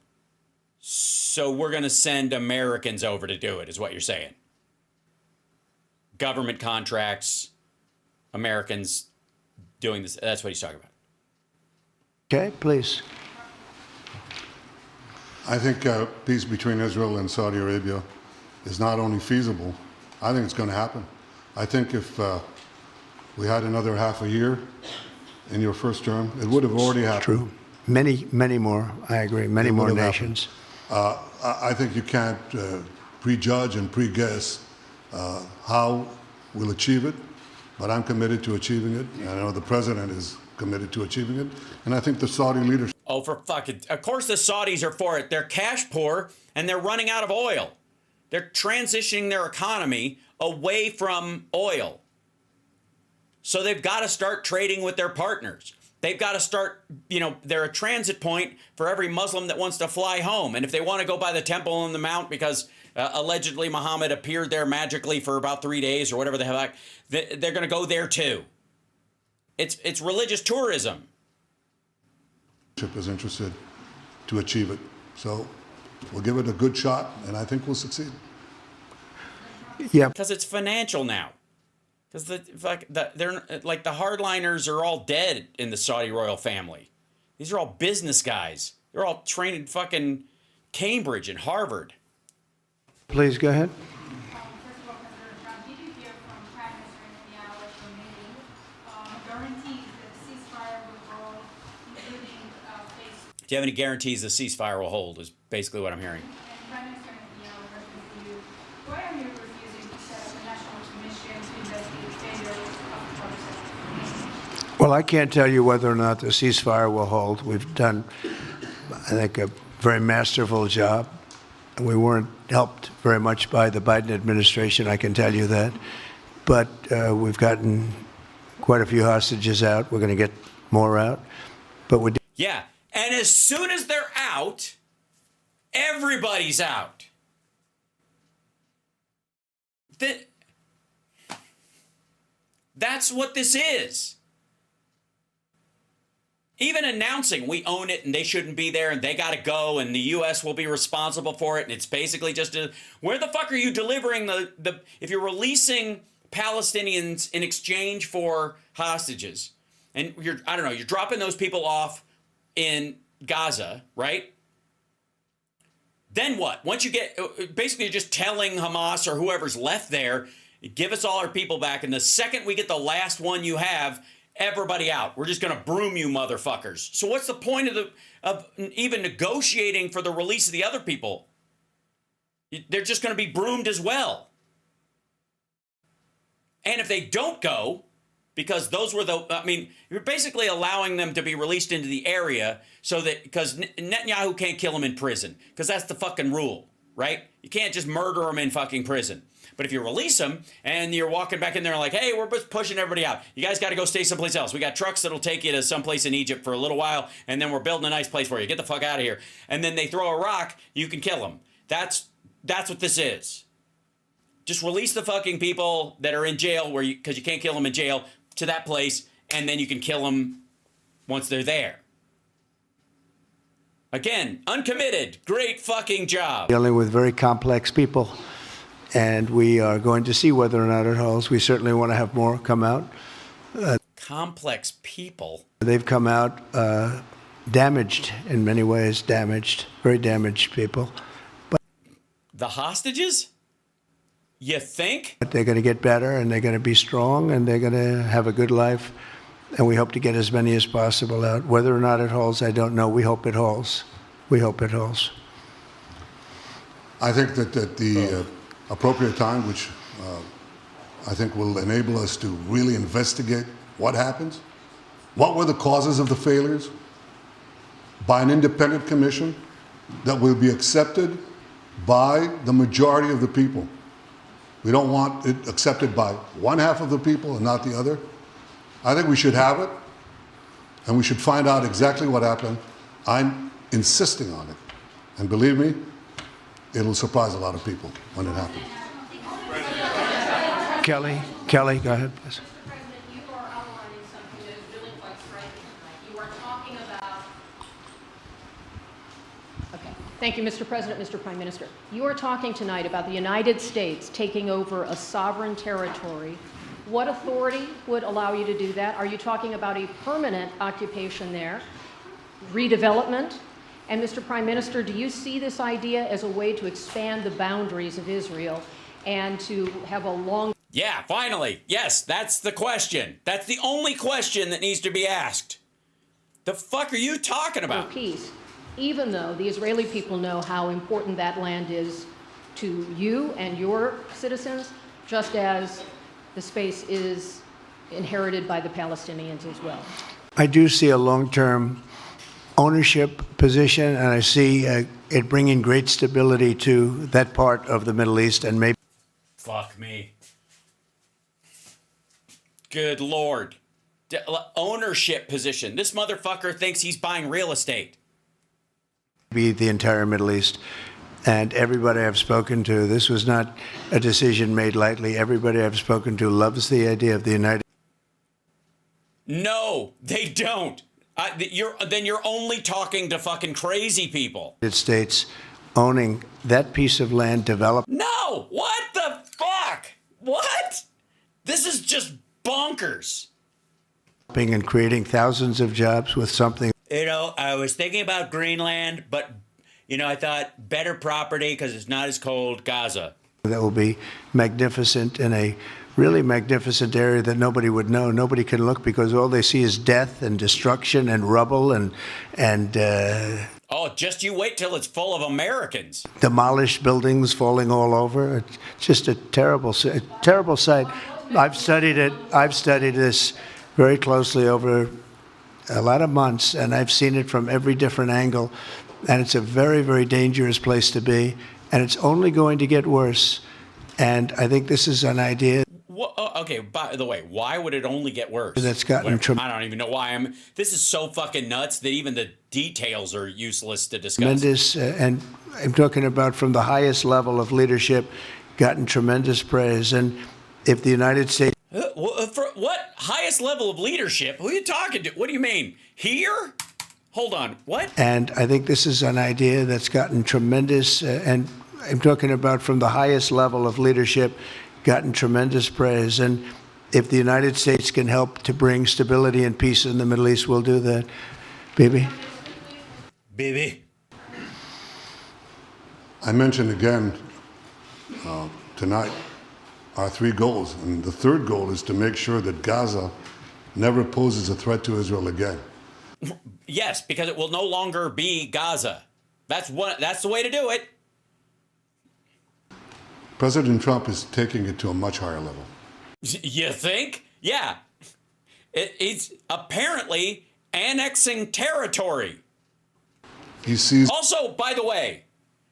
S1: So we're going to send Americans over to do it, is what you're saying. Government contracts, Americans doing this. That's what he's talking about.
S6: Okay, please.
S8: I think peace between Israel and Saudi Arabia is not only feasible, I think it's going to happen. I think if we had another half a year in your first term, it would have already happened.
S6: True. Many, many more, I agree, many more nations.
S8: I think you can't prejudge and pre-guess how we'll achieve it, but I'm committed to achieving it. And I know the president is committed to achieving it, and I think the Saudi leadership.
S1: Oh, for fucking! Of course, the Saudis are for it. They're cash poor and they're running out of oil. They're transitioning their economy away from oil. So they've got to start trading with their partners. They've got to start, they're a transit point for every Muslim that wants to fly home. And if they want to go by the Temple on the Mount because allegedly Muhammad appeared there magically for about 3 days or whatever the hell, they're going to go there too. It's religious tourism.
S8: Is interested to achieve it. So we'll give it a good shot, and I think we'll succeed.
S6: Yeah.
S1: Because it's financial now. Because they're like the hardliners are all dead in the Saudi royal family. These are all business guys. They're all trained in fucking Cambridge and Harvard.
S6: Please go ahead.
S10: First of all, President Trump, did you hear from Prime Minister Netanyahu at your meeting guarantees that the ceasefire will hold, including phase?
S1: Do you have any guarantees the ceasefire will hold? Is basically what I'm hearing.
S10: And Prime Minister Netanyahu working with you. Why are you refusing to set up a national commission to investigate failures of the process?
S6: Well, I can't tell you whether or not the ceasefire will hold. We've done, I think, a very masterful job. We weren't helped very much by the Biden administration, I can tell you that. But we've gotten quite a few hostages out. We're going to get more out. But we
S1: Yeah. And as soon as they're out, everybody's out. That's what this is. Even announcing we own it and they shouldn't be there and they got to go and the U.S. will be responsible for it. And it's basically just where the fuck are you delivering if you're releasing Palestinians in exchange for hostages and you're dropping those people off in Gaza, right? Then what? Once you get, basically you're just telling Hamas or whoever's left there, give us all our people back. And the second we get the last one you have, everybody out. We're just going to broom you motherfuckers. So what's the point of even negotiating for the release of the other people? They're just going to be broomed as well. And if they don't go, because those were you're basically allowing them to be released into the area so that, because Netanyahu can't kill them in prison, because that's the fucking rule, right? You can't just murder them in fucking prison. But if you release them and you're walking back in there like, hey, we're just pushing everybody out. You guys got to go stay someplace else. We got trucks that'll take you to someplace in Egypt for a little while, and then we're building a nice place for you. Get the fuck out of here. And then they throw a rock, you can kill them. That's what this is. Just release the fucking people that are in jail because you can't kill them in jail to that place, and then you can kill them once they're there. Again, uncommitted. Great fucking job.
S6: Dealing with very complex people. And we are going to see whether or not it holds. We certainly want to have more come out.
S1: Complex people?
S6: They've come out damaged in many ways, very damaged people. But
S1: the hostages? You think?
S6: But they're going to get better, and they're going to be strong, and they're going to have a good life. And we hope to get as many as possible out. Whether or not it holds, I don't know. We hope it holds. We hope it holds.
S8: I think that the appropriate time, which I think will enable us to really investigate what happens, what were the causes of the failures, by an independent commission that will be accepted by the majority of the people. We don't want it accepted by one half of the people and not the other. I think we should have it, and we should find out exactly what happened. I'm insisting on it. And believe me, it'll surprise a lot of people when it happens.
S6: Kelly, go ahead, please.
S11: President, you are outlining something that is really quite striking tonight. You are talking about... Okay. Thank you, Mr. President, Mr. Prime Minister. You are talking tonight about the United States taking over a sovereign territory. What authority would allow you to do that? Are you talking about a permanent occupation there, redevelopment? And Mr. Prime Minister, do you see this idea as a way to expand the boundaries of Israel and to have a long...
S1: Yeah, finally. Yes, that's the question. That's the only question that needs to be asked. The fuck are you talking about?
S11: Peace, even though the Israeli people know how important that land is to you and your citizens, just as the space is inherited by the Palestinians as well.
S6: I do see a long-term ownership position, and I see it bringing great stability to that part of the Middle East, and maybe...
S1: Fuck me. Good Lord. Ownership position. This motherfucker thinks he's buying real estate.
S6: ...be the entire Middle East. And everybody I've spoken to, this was not a decision made lightly. Everybody I've spoken to loves the idea of the United...
S1: No, they don't. Then you're only talking to fucking crazy people.
S6: United States owning that piece of land developed.
S1: No! What the fuck? What? This is just bonkers.
S6: And creating thousands of jobs with something.
S1: You know, I was thinking about Greenland, but, you know, I thought better property because it's not as cold, Gaza.
S6: That will be magnificent in a really magnificent area that nobody would know. Nobody can look because all they see is death and destruction and rubble and
S1: oh, just you wait till it's full of Americans.
S6: Demolished buildings falling all over. It's just a terrible sight. I've studied it. I've studied this very closely over a lot of months, and I've seen it from every different angle. And it's a very, very dangerous place to be. And it's only going to get worse. And I think this is an idea.
S1: Okay, by the way, why would it only get worse?
S6: That's gotten
S1: I don't even know why. This is so fucking nuts that even the details are useless to discuss.
S6: Tremendous, and I'm talking about from the highest level of leadership, gotten tremendous praise. And if the United States...
S1: For what highest level of leadership? Who are you talking to? What do you mean? Here? Hold on. What?
S6: And I think this is an idea that's gotten tremendous, and I'm talking about from the highest level of leadership, gotten tremendous praise. And if the United States can help to bring stability and peace in the Middle East, we'll do that. Bibi?
S1: Bibi?
S8: I mentioned again tonight our three goals. And the third goal is to make sure that Gaza never poses a threat to Israel again.
S1: Yes, because it will no longer be Gaza. That's the way to do it.
S8: President Trump is taking it to a much higher level.
S1: You think? Yeah. It's apparently annexing territory.
S8: He sees.
S1: Also, by the way,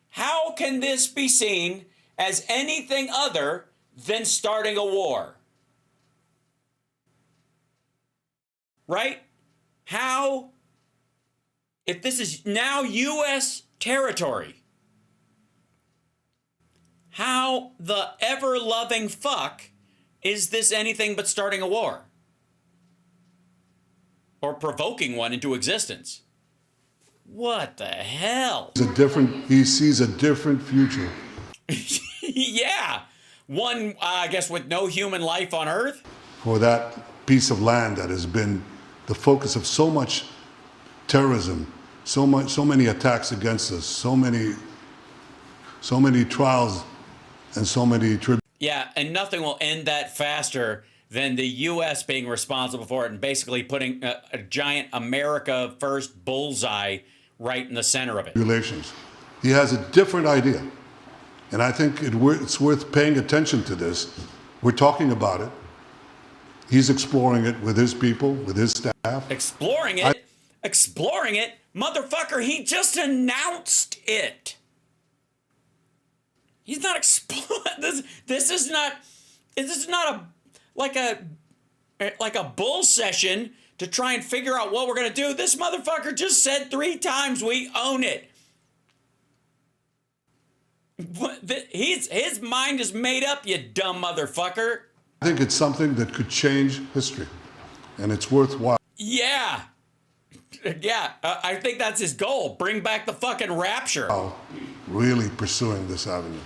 S1: how can this be seen as anything other than starting a war? Right? How, if this is now U.S. territory, how the ever-loving fuck is this anything but starting a war? Or provoking one into existence? What the hell?
S8: He sees a different future.
S1: Yeah. One, I guess, with no human life on Earth?
S8: For that piece of land that has been the focus of so much terrorism, so many attacks against us, so many trials and so many tribulations.
S1: Yeah, and nothing will end that faster than the U.S. being responsible for it and basically putting a giant America first bullseye right in the center of it.
S8: He has a different idea. And I think it's worth paying attention to this. We're talking about it. He's exploring it with his people, with his staff.
S1: Exploring it? Exploring it? Motherfucker, he just announced it. He's not exploring. This is not like a bull session to try and figure out what we're going to do. This motherfucker just said 3 times we own it. His mind is made up, you dumb motherfucker.
S8: I think it's something that could change history, and it's worthwhile.
S1: Yeah. Yeah, I think that's his goal. Bring back the fucking rapture.
S8: Really pursuing this avenue.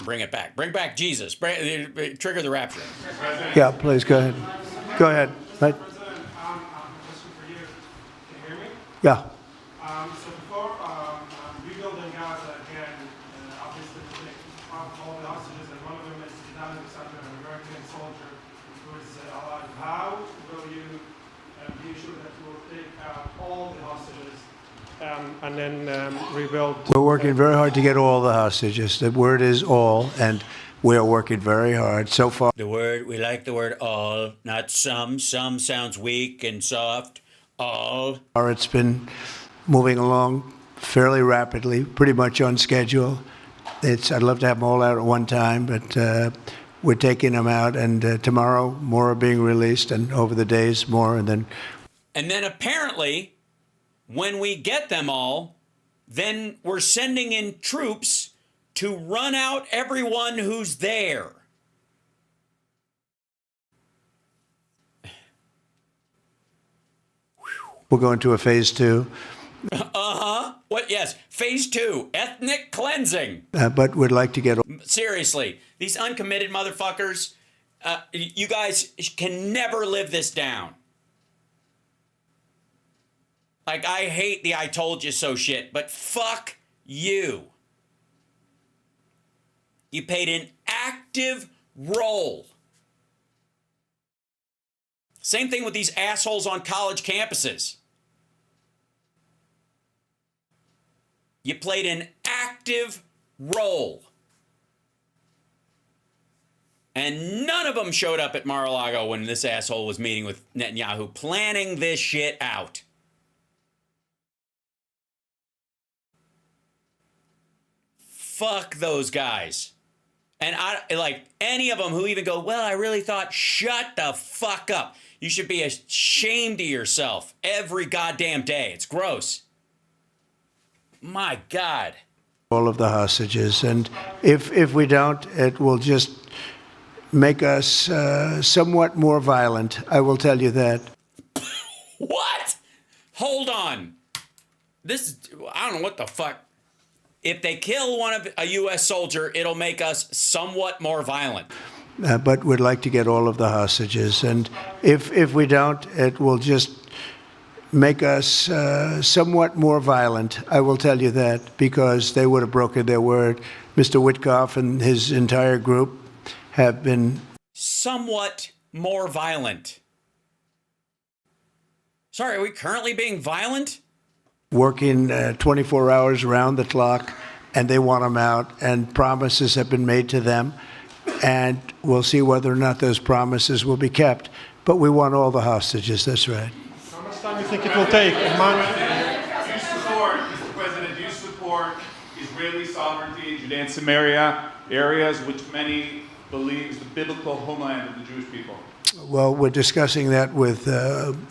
S1: Bring it back. Bring back Jesus. Trigger the rapture.
S6: Yeah, please, go ahead. Go ahead. Right.
S12: President, question for you. Can you hear me?
S6: Yeah.
S12: So before rebuilding Gaza again, obviously we take all the hostages, and one of them is Sudan, an American soldier who is alive. How will you be sure that you will take out all the hostages and then rebuild?
S6: We're working very hard to get all the hostages. The word is all, and we are working very hard. So far,
S1: We like the word all, not some. Some sounds weak and soft. All.
S6: it's been moving along fairly rapidly, pretty much on schedule. I'd love to have them all out at one time, but we're taking them out, and tomorrow more are being released, and over the days more, and then
S1: apparently, when we get them all, then we're sending in troops to run out everyone who's there.
S6: we'll go into a phase 2.
S1: What? Yes, phase 2, ethnic cleansing.
S6: But we'd like to get.
S1: Seriously, these uncommitted motherfuckers, you guys can never live this down. Like, I hate the I told you so shit, but fuck you. You played an active role. Same thing with these assholes on college campuses. You played an active role. And none of them showed up at Mar-a-Lago when this asshole was meeting with Netanyahu, planning this shit out. Fuck those guys. And I like any of them who even go, well, I really thought, shut the fuck up. You should be ashamed of yourself every goddamn day. It's gross. My God.
S6: All of the hostages. And if we don't, it will just make us somewhat more violent. I will tell you that.
S1: What? Hold on. I don't know what the fuck. If they kill a U.S. soldier, it'll make us somewhat more violent.
S6: But we'd like to get all of the hostages. And if we don't, it will just make us somewhat more violent. I will tell you that, because they would have broken their word. Mr. Witkoff and his entire group have been
S1: somewhat more violent. Sorry, are we currently being violent?
S6: Working 24 hours around the clock, and they want them out, and promises have been made to them, and we'll see whether or not those promises will be kept. but we want all the hostages. That's right.
S12: How much time do you think it will take?
S13: Do you support, Mr. President, do you support Israeli sovereignty in Judea and Samaria, areas which many believe is the biblical homeland of the Jewish people?
S6: Well, we're discussing that with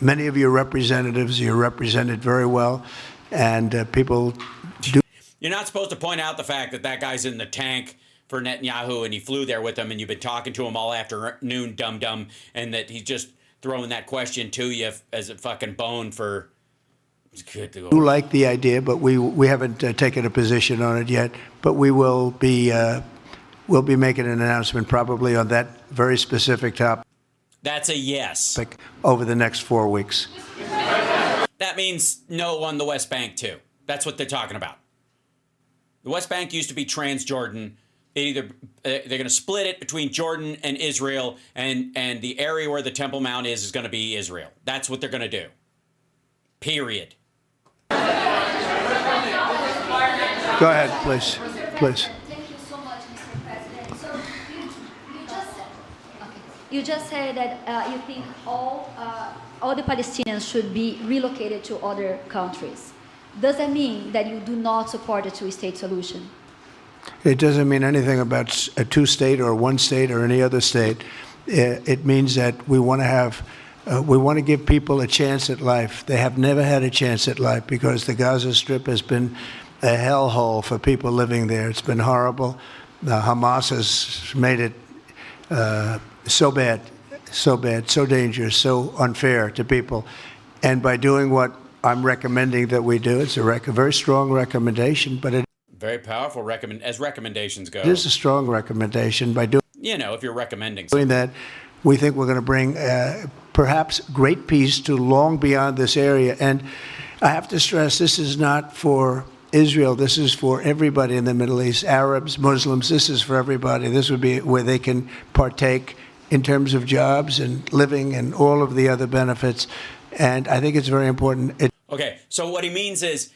S6: many of your representatives. You're represented very well, and people do.
S1: You're not supposed to point out the fact that that guy's in the tank for Netanyahu and he flew there with him and you've been talking to him all afternoon, dum-dum, and that he's just throwing that question to you as a fucking bone for...
S6: I do like the idea, but we haven't taken a position on it yet. But we will be we'll be making an announcement probably on that very specific topic.
S1: That's a yes.
S6: Over the next 4 weeks.
S1: That means no on the West Bank too. That's what they're talking about. The West Bank used to be Transjordan. They're going to split it between Jordan and Israel, and the area where the Temple Mount is going to be Israel. That's what they're going to do. Period.
S6: Go ahead, please. Please.
S14: Thank you so much, Mr. President. So you just said that you think all the Palestinians should be relocated to other countries. Does that mean that you do not support a two-state solution?
S6: It doesn't mean anything about a two-state or one state or any other state. It means that we want to have, we want to give people a chance at life. They have never had a chance at life because the Gaza Strip has been a hellhole for people living there. It's been horrible. Hamas has made it so bad, so dangerous, so unfair to people. And by doing what I'm recommending that we do, it's a very strong recommendation, but it
S1: Very powerful as recommendations go.
S6: It is a strong recommendation. By doing,
S1: if you're recommending
S6: doing that, we think we're going to bring perhaps great peace to long beyond this area. And I have to stress, this is not for Israel. This is for everybody in the Middle East, Arabs, Muslims. This is for everybody. This would be where they can partake in terms of jobs and living and all of the other benefits. And I think it's very important.
S1: Okay, so what he means is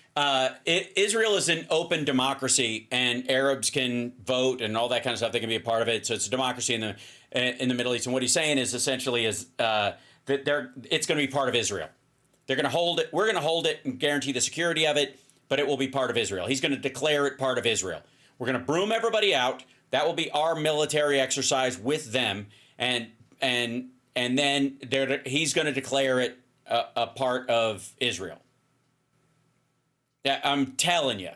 S1: Israel is an open democracy, and Arabs can vote and all that kind of stuff. They can be a part of it. So it's a democracy in the Middle East. And what he's saying is essentially that it's going to be part of Israel. They're going to hold it. We're going to hold it and guarantee the security of it, but it will be part of Israel. He's going to declare it part of Israel. We're going to broom everybody out. That will be our military exercise with them, and then he's going to declare it a part of Israel. Yeah, I'm telling you.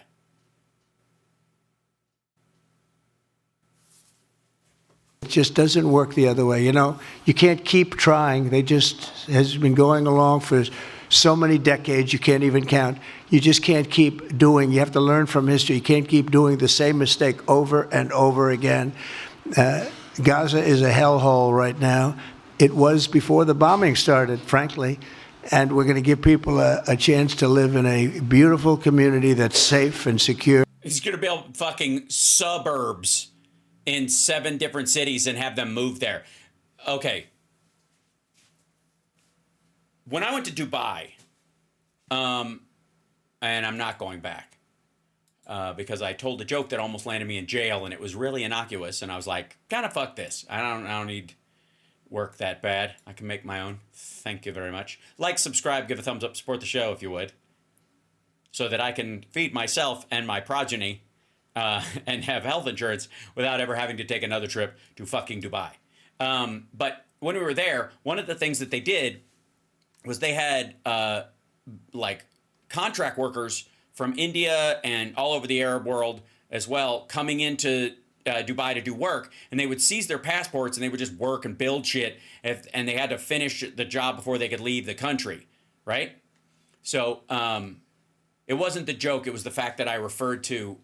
S6: It just doesn't work the other way. You know, you can't keep trying. They just has been going along for so many decades you can't even count. You just can't keep doing. You have to learn from history. You can't keep doing the same mistake over and over again. Gaza is a hellhole right now. It was before the bombing started, frankly. And we're going to give people a chance to live in a beautiful community that's safe and secure.
S1: He's going to build fucking suburbs in 7 different cities and have them move there. Okay. When I went to Dubai, and I'm not going back, because I told a joke that almost landed me in jail, and it was really innocuous, and I was like, kind of fuck this. I don't need work that bad. I can make my own. Thank you very much. Like, subscribe, give a thumbs up, support the show if you would, so that I can feed myself and my progeny and have health insurance without ever having to take another trip to fucking Dubai. But when we were there, one of the things that they did was they had like contract workers from India and all over the Arab world as well coming into Dubai to do work, and they would seize their passports and they would just work and build shit, and they had to finish the job before they could leave the country, right? So it wasn't the joke, it was the fact that I referred to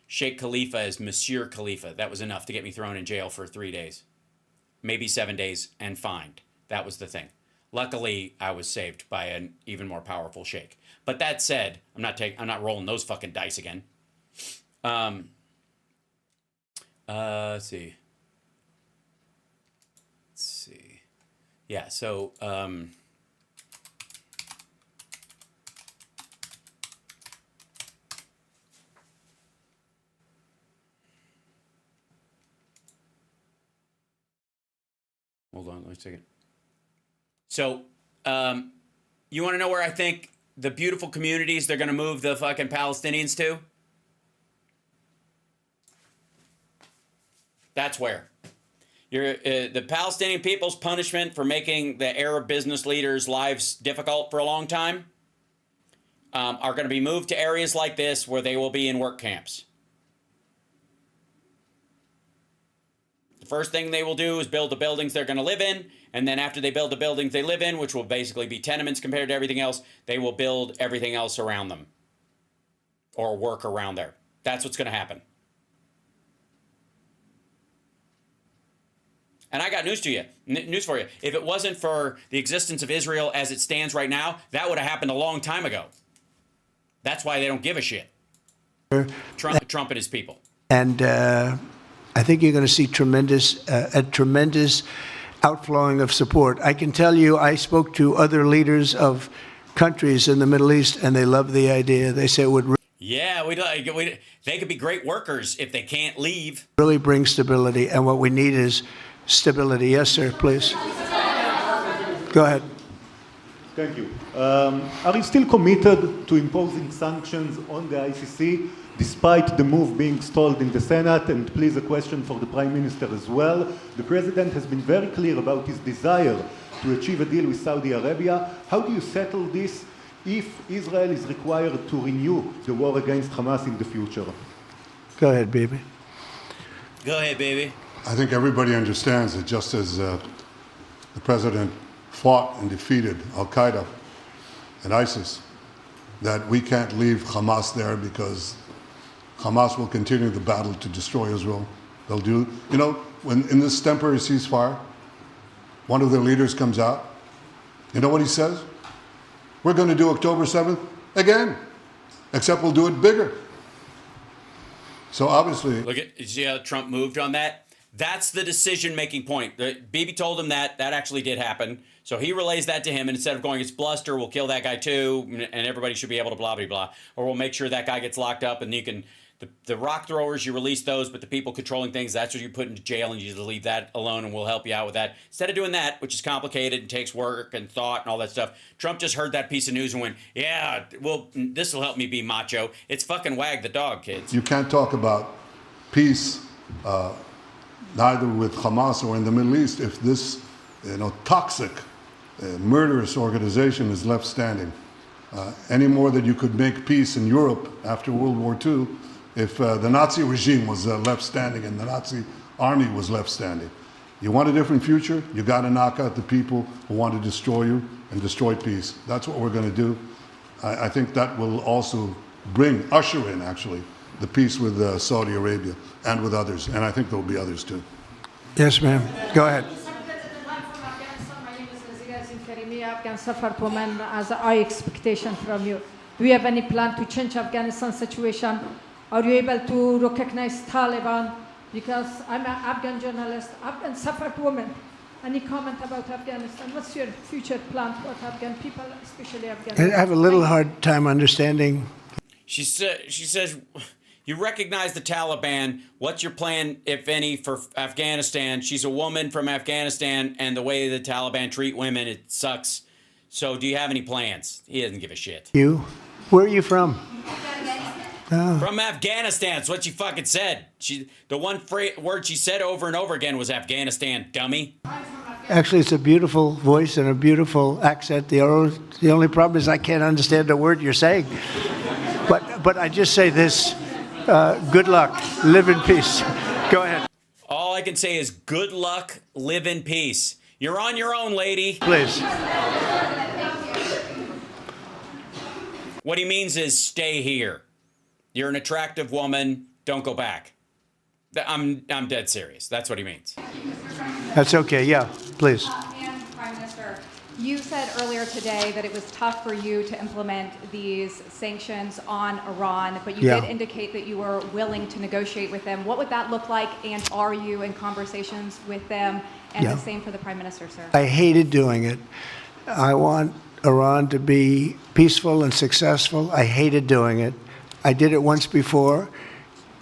S1: Sheikh Khalifa as Monsieur Khalifa. That was enough to get me thrown in jail for 3 days, maybe 7 days, and fined. That was the thing. Luckily, I was saved by an even more powerful sheikh. But that said, I'm not rolling those fucking dice again. Let's see. Yeah, so hold on, let me take it. So, you want to know where I think the beautiful communities they're going to move the fucking Palestinians to? That's where. The Palestinian people's punishment for making the Arab business leaders' lives difficult for a long time are going to be moved to areas like this where they will be in work camps. The first thing they will do is build the buildings they're going to live in, and then after they build the buildings they live in, which will basically be tenements compared to everything else, they will build everything else around them or work around there. That's what's going to happen. And I got news to you, news for you. If it wasn't for the existence of Israel as it stands right now, that would have happened a long time ago. That's why they don't give a shit. Trump and his people.
S6: And I think you're going to see a tremendous outflowing of support. I can tell you, I spoke to other leaders of countries in the Middle East, and they love the idea. They say it would
S1: they could be great workers if they can't leave.
S6: Really bring stability, and what we need is stability. Yes, sir, please. Go ahead.
S15: Thank you. Are you still committed to imposing sanctions on the ICC despite the move being stalled in the Senate? And please, a question for the Prime Minister as well. The President has been very clear about his desire to achieve a deal with Saudi Arabia. How do you settle this if Israel is required to renew the war against Hamas in the future?
S6: Go ahead, baby.
S1: Go ahead, baby.
S8: I think everybody understands that just as the President fought and defeated Al-Qaeda and ISIS, that we can't leave Hamas there because Hamas will continue the battle to destroy Israel. They'll do, you know, when in this temporary ceasefire, one of their leaders comes out, you know what he says? We're going to do October 7th again, except we'll do it bigger. So obviously...
S1: Look at, you see how Trump moved on that? That's the decision-making point. Bibi told him that actually did happen. So he relays that to him, and instead of going, it's bluster, we'll kill that guy too, and everybody should be able to blah, blah, blah. Or we'll make sure that guy gets locked up, and you can... The rock throwers, you release those, but the people controlling things, that's what you put into jail, and you just leave that alone, and we'll help you out with that. Instead of doing that, which is complicated and takes work and thought and all that stuff, Trump just heard that piece of news and went, yeah, well, this will help me be macho. It's fucking wag the dog, kids.
S8: You can't talk about peace neither with Hamas or in the Middle East if this, toxic, murderous organization is left standing. Any more than you could make peace in Europe after World War II if the Nazi regime was left standing and the Nazi army was left standing. You want a different future? You got to knock out the people who want to destroy you and destroy peace. That's what we're going to do. I think that will also usher in, actually, the peace with Saudi Arabia and with others. And I think there will be others, too.
S6: Yes, ma'am. Go ahead.
S10: Afghan suffered women as a high expectation from you. Do you have any plan to change Afghanistan situation? Are you able to recognize Taliban? Because I'm an Afghan journalist, Afghan suffered women. Any comment about Afghanistan? What's your future plan for Afghan people, especially Afghanistan?
S6: I have a little hard time understanding.
S1: She says, you recognize the Taliban. What's your plan, if any, for Afghanistan? She's a woman from Afghanistan, and the way the Taliban treat women, it sucks. So do you have any plans? He doesn't give a shit.
S6: You? Where are you from? Oh.
S1: From Afghanistan. That's what she fucking said. The one word she said over and over again was Afghanistan, dummy.
S6: Actually, it's a beautiful voice and a beautiful accent. The only problem is I can't understand a word you're saying. But I just say this. Good luck. Live in peace. Go ahead.
S1: All I can say is good luck. Live in peace. You're on your own, lady.
S6: Please.
S1: What he means is stay here. You're an attractive woman. Don't go back. I'm dead serious. That's what he means.
S6: That's okay. Yeah, please.
S16: And Prime Minister, you said earlier today that it was tough for you to implement these sanctions on Iran, but you did indicate that you were willing to negotiate with them. What would that look like, and are you in conversations with them? And the same for the Prime Minister, sir.
S6: I hated doing it. I want Iran to be peaceful and successful. I hated doing it. I did it once before,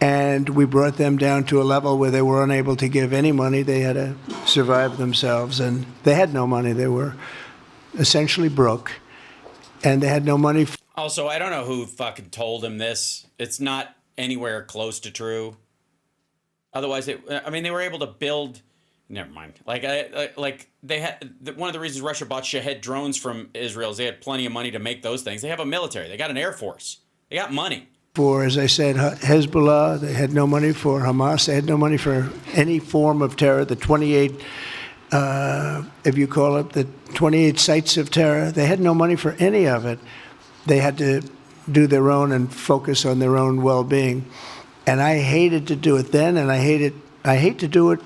S6: and we brought them down to a level where they were unable to give any money. They had to survive themselves, and they had no money. They were essentially broke, and they had no money.
S1: Also, I don't know who fucking told him this. It's not anywhere close to true. Otherwise, they were able to build. Never mind. Like they had one of the reasons Russia bought Shahed drones from Israel is they had plenty of money to make those things. They have a military. They got an air force. They got money.
S6: For, as I said, Hezbollah, they had no money for Hamas. They had no money for any form of terror. The 28, if you call it, the 28 sites of terror, they had no money for any of it. They had to do their own and focus on their own well-being. And I hated to do it then, and I hate to do it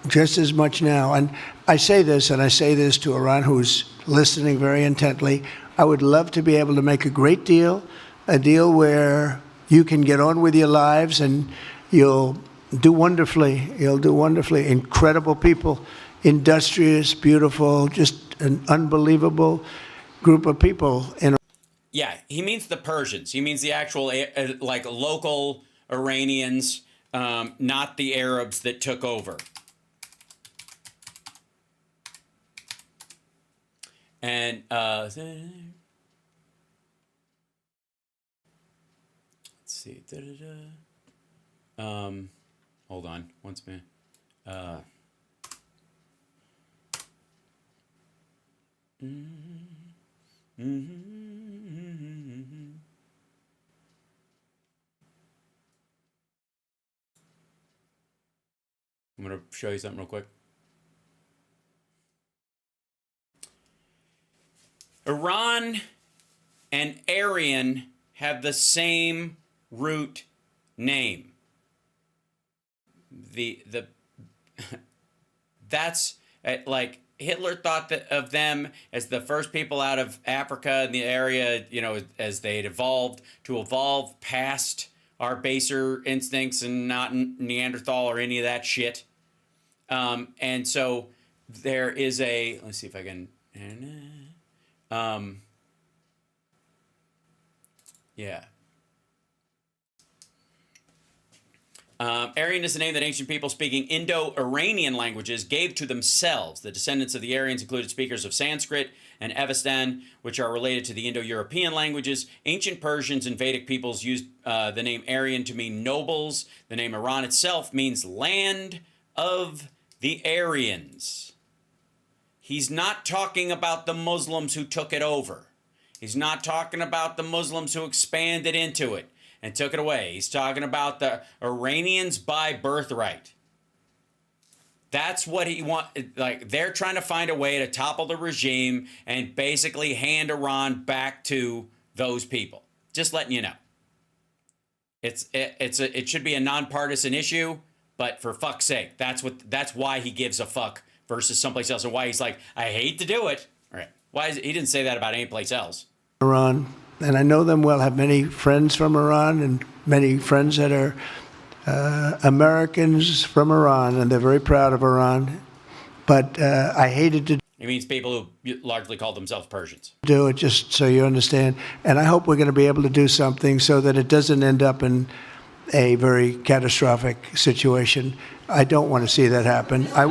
S6: just as much now. And I say this, and I say this to Iran, who's listening very intently. I would love to be able to make a great deal, a deal where you can get on with your lives and you'll do wonderfully. You'll do wonderfully. Incredible people, industrious, beautiful, just an unbelievable group of people.
S1: Yeah, he means the Persians. He means the actual like local Iranians, not the Arabs that took over. And let's see. Hold on. Once minute. I'm going to show you something real quick. Iran and Aryan have the same root name. That's like Hitler thought of them as the first people out of Africa in the area, as they'd evolved past our baser instincts and not Neanderthal or any of that shit. And so there is let's see if I can, yeah. Aryan is the name that ancient people speaking Indo-Iranian languages gave to themselves. The descendants of the Aryans included speakers of Sanskrit and Avestan, which are related to the Indo-European languages. Ancient Persians and Vedic peoples used the name Aryan to mean nobles. The name Iran itself means land of the Aryans. He's not talking about the Muslims who took it over. He's not talking about the Muslims who expanded into it and took it away. He's talking about the Iranians by birthright. That's what he wants. Like, they're trying to find a way to topple the regime and basically hand Iran back to those people. Just letting you know. It should be a nonpartisan issue, but for fuck's sake, that's why he gives a fuck versus someplace else, and why he's like, I hate to do it. All right. He didn't say that about any place else.
S6: Iran, and I know them well, have many friends from Iran and many friends that are Americans from Iran, and they're very proud of Iran. But I hated to
S1: It means people who largely call themselves Persians.
S6: do it, just so you understand. And I hope we're going to be able to do something so that it doesn't end up in a very catastrophic situation. I don't want to see that happen. I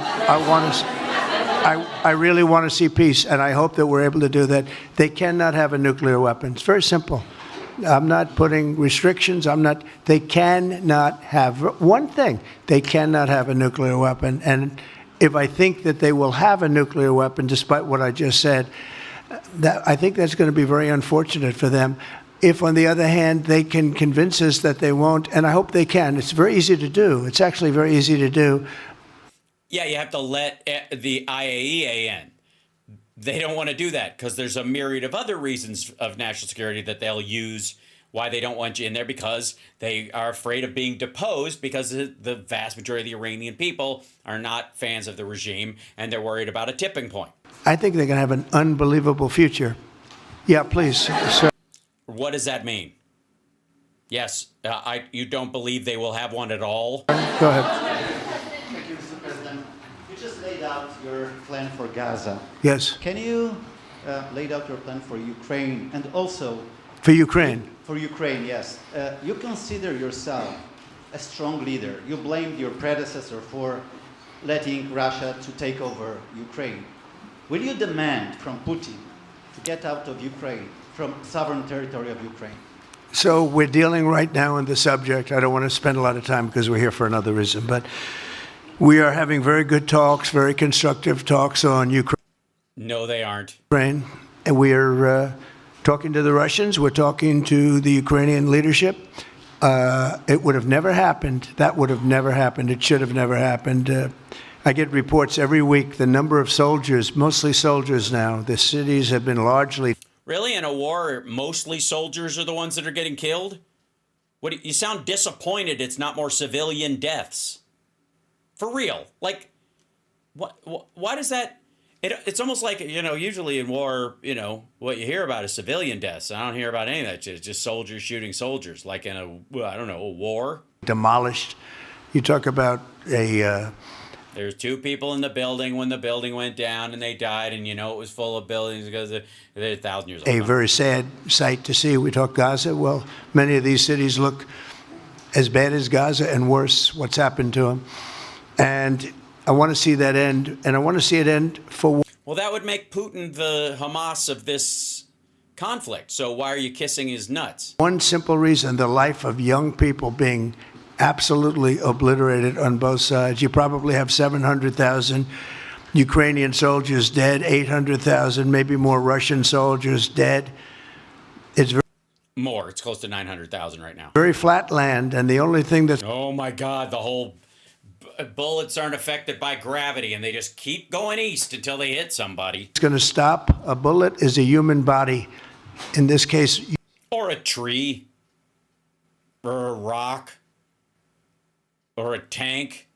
S6: really want to see peace, and I hope that we're able to do that. They cannot have a nuclear weapon. It's very simple. I'm not putting restrictions. They cannot have one thing. They cannot have a nuclear weapon. And if I think that they will have a nuclear weapon, despite what I just said, I think that's going to be very unfortunate for them. If, on the other hand, they can convince us that they won't, and I hope they can. It's very easy to do. It's actually very easy to do.
S1: Yeah, you have to let the IAEA in. They don't want to do that because there's a myriad of other reasons of national security that they'll use why they don't want you in there, because they are afraid of being deposed because the vast majority of the Iranian people are not fans of the regime and they're worried about a tipping point.
S6: I think they're going to have an unbelievable future. Yeah, please, sir.
S1: What does that mean? Yes, you don't believe they will have one at all?
S6: Go ahead.
S17: Thank you, Mr. President. You just laid out your plan for Gaza.
S6: Yes.
S17: Can you lay out your plan for Ukraine and also...
S6: For Ukraine?
S17: For Ukraine, yes. You consider yourself a strong leader. You blamed your predecessor for letting Russia to take over Ukraine. will you demand from Putin to get out of Ukraine, from sovereign territory of Ukraine?
S6: So we're dealing right now in the subject. I don't want to spend a lot of time because we're here for another reason, but we are having very good talks, very constructive talks on Ukraine.
S1: No, they aren't.
S6: And we're talking to the Russians. We're talking to the Ukrainian leadership. It would have never happened. That would have never happened. It should have never happened. I get reports every week. The number of soldiers, mostly soldiers now, the cities have been largely...
S1: Really? In a war, mostly soldiers are the ones that are getting killed? What? You sound disappointed it's not more civilian deaths. For real. Like, why does that... It's almost like, usually in war, what you hear about is civilian deaths. I don't hear about any of that. It's just soldiers shooting soldiers, like in a war.
S6: Demolished. You talk about
S1: There's 2 people in the building when the building went down and they died, and it was full of buildings because they're 1,000 years old.
S6: A very sad sight to see. We talk Gaza. Well, many of these cities look as bad as Gaza and worse, what's happened to them. And I want to see that end, and I want to see it end for...
S1: Well, that would make Putin the Hamas of this conflict. So why are you kissing his nuts?
S6: One simple reason, the life of young people being absolutely obliterated on both sides. You probably have 700,000 Ukrainian soldiers dead, 800,000, maybe more Russian soldiers dead. It's
S1: more. It's close to 900,000 right now.
S6: Very flat land, and the only thing that's...
S1: Oh, my God. The whole bullets aren't affected by gravity, and they just keep going east until they hit somebody.
S6: It's going to stop. A bullet is a human body. In this case...
S1: Or a tree. Or a rock. Or a tank,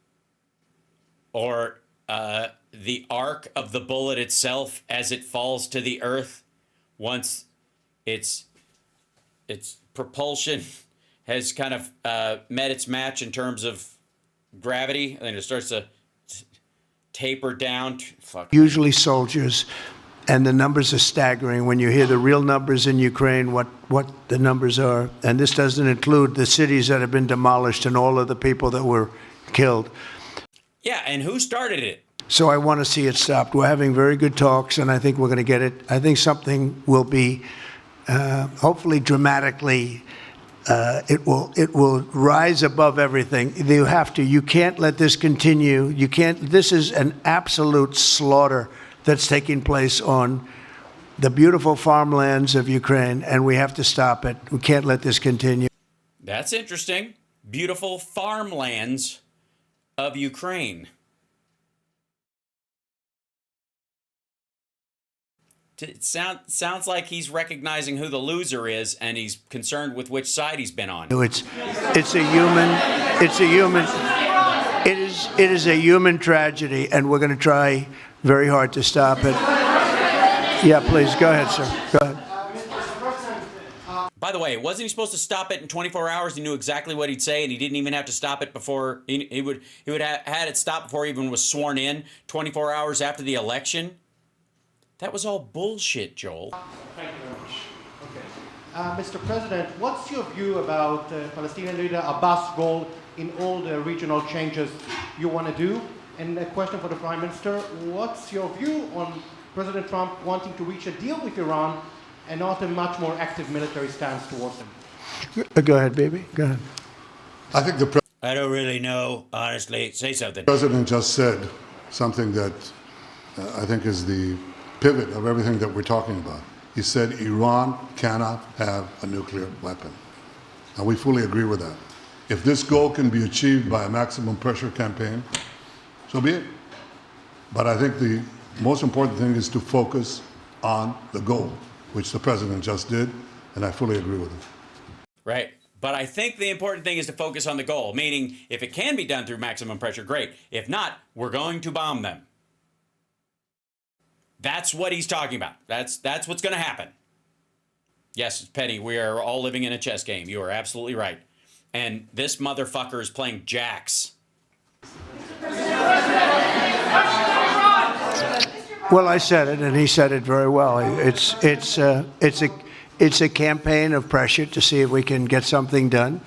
S1: or the arc of the bullet itself as it falls to the earth. Once its propulsion has kind of met its match in terms of gravity, and then it starts to taper down.
S6: Usually soldiers, and the numbers are staggering. When you hear the real numbers in Ukraine, what the numbers are, and this doesn't include the cities that have been demolished and all of the people that were killed.
S1: Yeah, and who started it?
S6: So I want to see it stopped. We're having very good talks, and I think we're going to get it. I think something will be, hopefully dramatically, it will rise above everything. You can't let this continue. This is an absolute slaughter that's taking place on the beautiful farmlands of Ukraine, and we have to stop it. We can't let this continue.
S1: That's interesting. Beautiful farmlands of Ukraine. It sounds like he's recognizing who the loser is, and he's concerned with which side he's been on.
S6: It is a human tragedy, and we're going to try very hard to stop it. Yeah, please, go ahead, sir. Go ahead.
S1: By the way, wasn't he supposed to stop it in 24 hours? He knew exactly what he'd say, and he didn't even have to stop it before he would have had it stopped before he even was sworn in 24 hours after the election. That was all bullshit, Joel.
S18: Thank you very much. Okay. Mr. President, what's your view about Palestinian leader Abbas' role in all the regional changes you want to do? And a question for the Prime Minister, what's your view on President Trump wanting to reach a deal with Iran and not a much more active military stance towards him?
S6: Go ahead, baby. Go ahead.
S8: I think
S1: I don't really know, honestly. Say something.
S8: The president just said something that I think is the pivot of everything that we're talking about. He said Iran cannot have a nuclear weapon. And we fully agree with that. If this goal can be achieved by a maximum pressure campaign, so be it. But I think the most important thing is to focus on the goal, which the president just did, and I fully agree with it.
S1: Right. But I think the important thing is to focus on the goal, meaning if it can be done through maximum pressure, great. If not, we're going to bomb them. That's what he's talking about. That's what's going to happen. Yes, Petty, we are all living in a chess game. You are absolutely right. And this motherfucker is playing jacks.
S6: Well, I said it, and he said it very well. It's a campaign of pressure to see if we can get something done.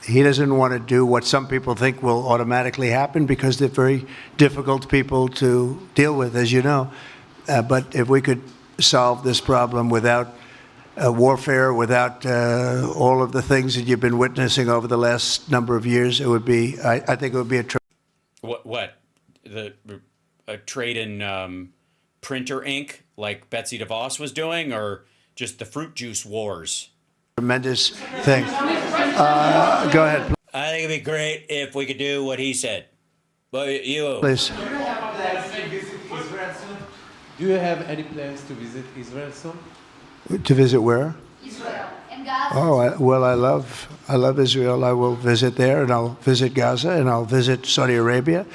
S6: he doesn't want to do what some people think will automatically happen because they're very difficult people to deal with, as you know. But if we could solve this problem without warfare, without all of the things that you've been witnessing over the last number of years, it would be, I think it would be a
S1: What? A trade in printer ink like Betsy DeVos was doing, or just the fruit juice wars?
S6: tremendous thing. Go ahead,
S1: I think it'd be great if we could do what he said. But you,
S6: please.
S19: Do you have any plans to visit Israel soon?
S6: To visit where?
S14: Israel and Gaza.
S6: Oh, I love Israel. I will visit there, and I'll visit Gaza, and I'll visit Saudi Arabia,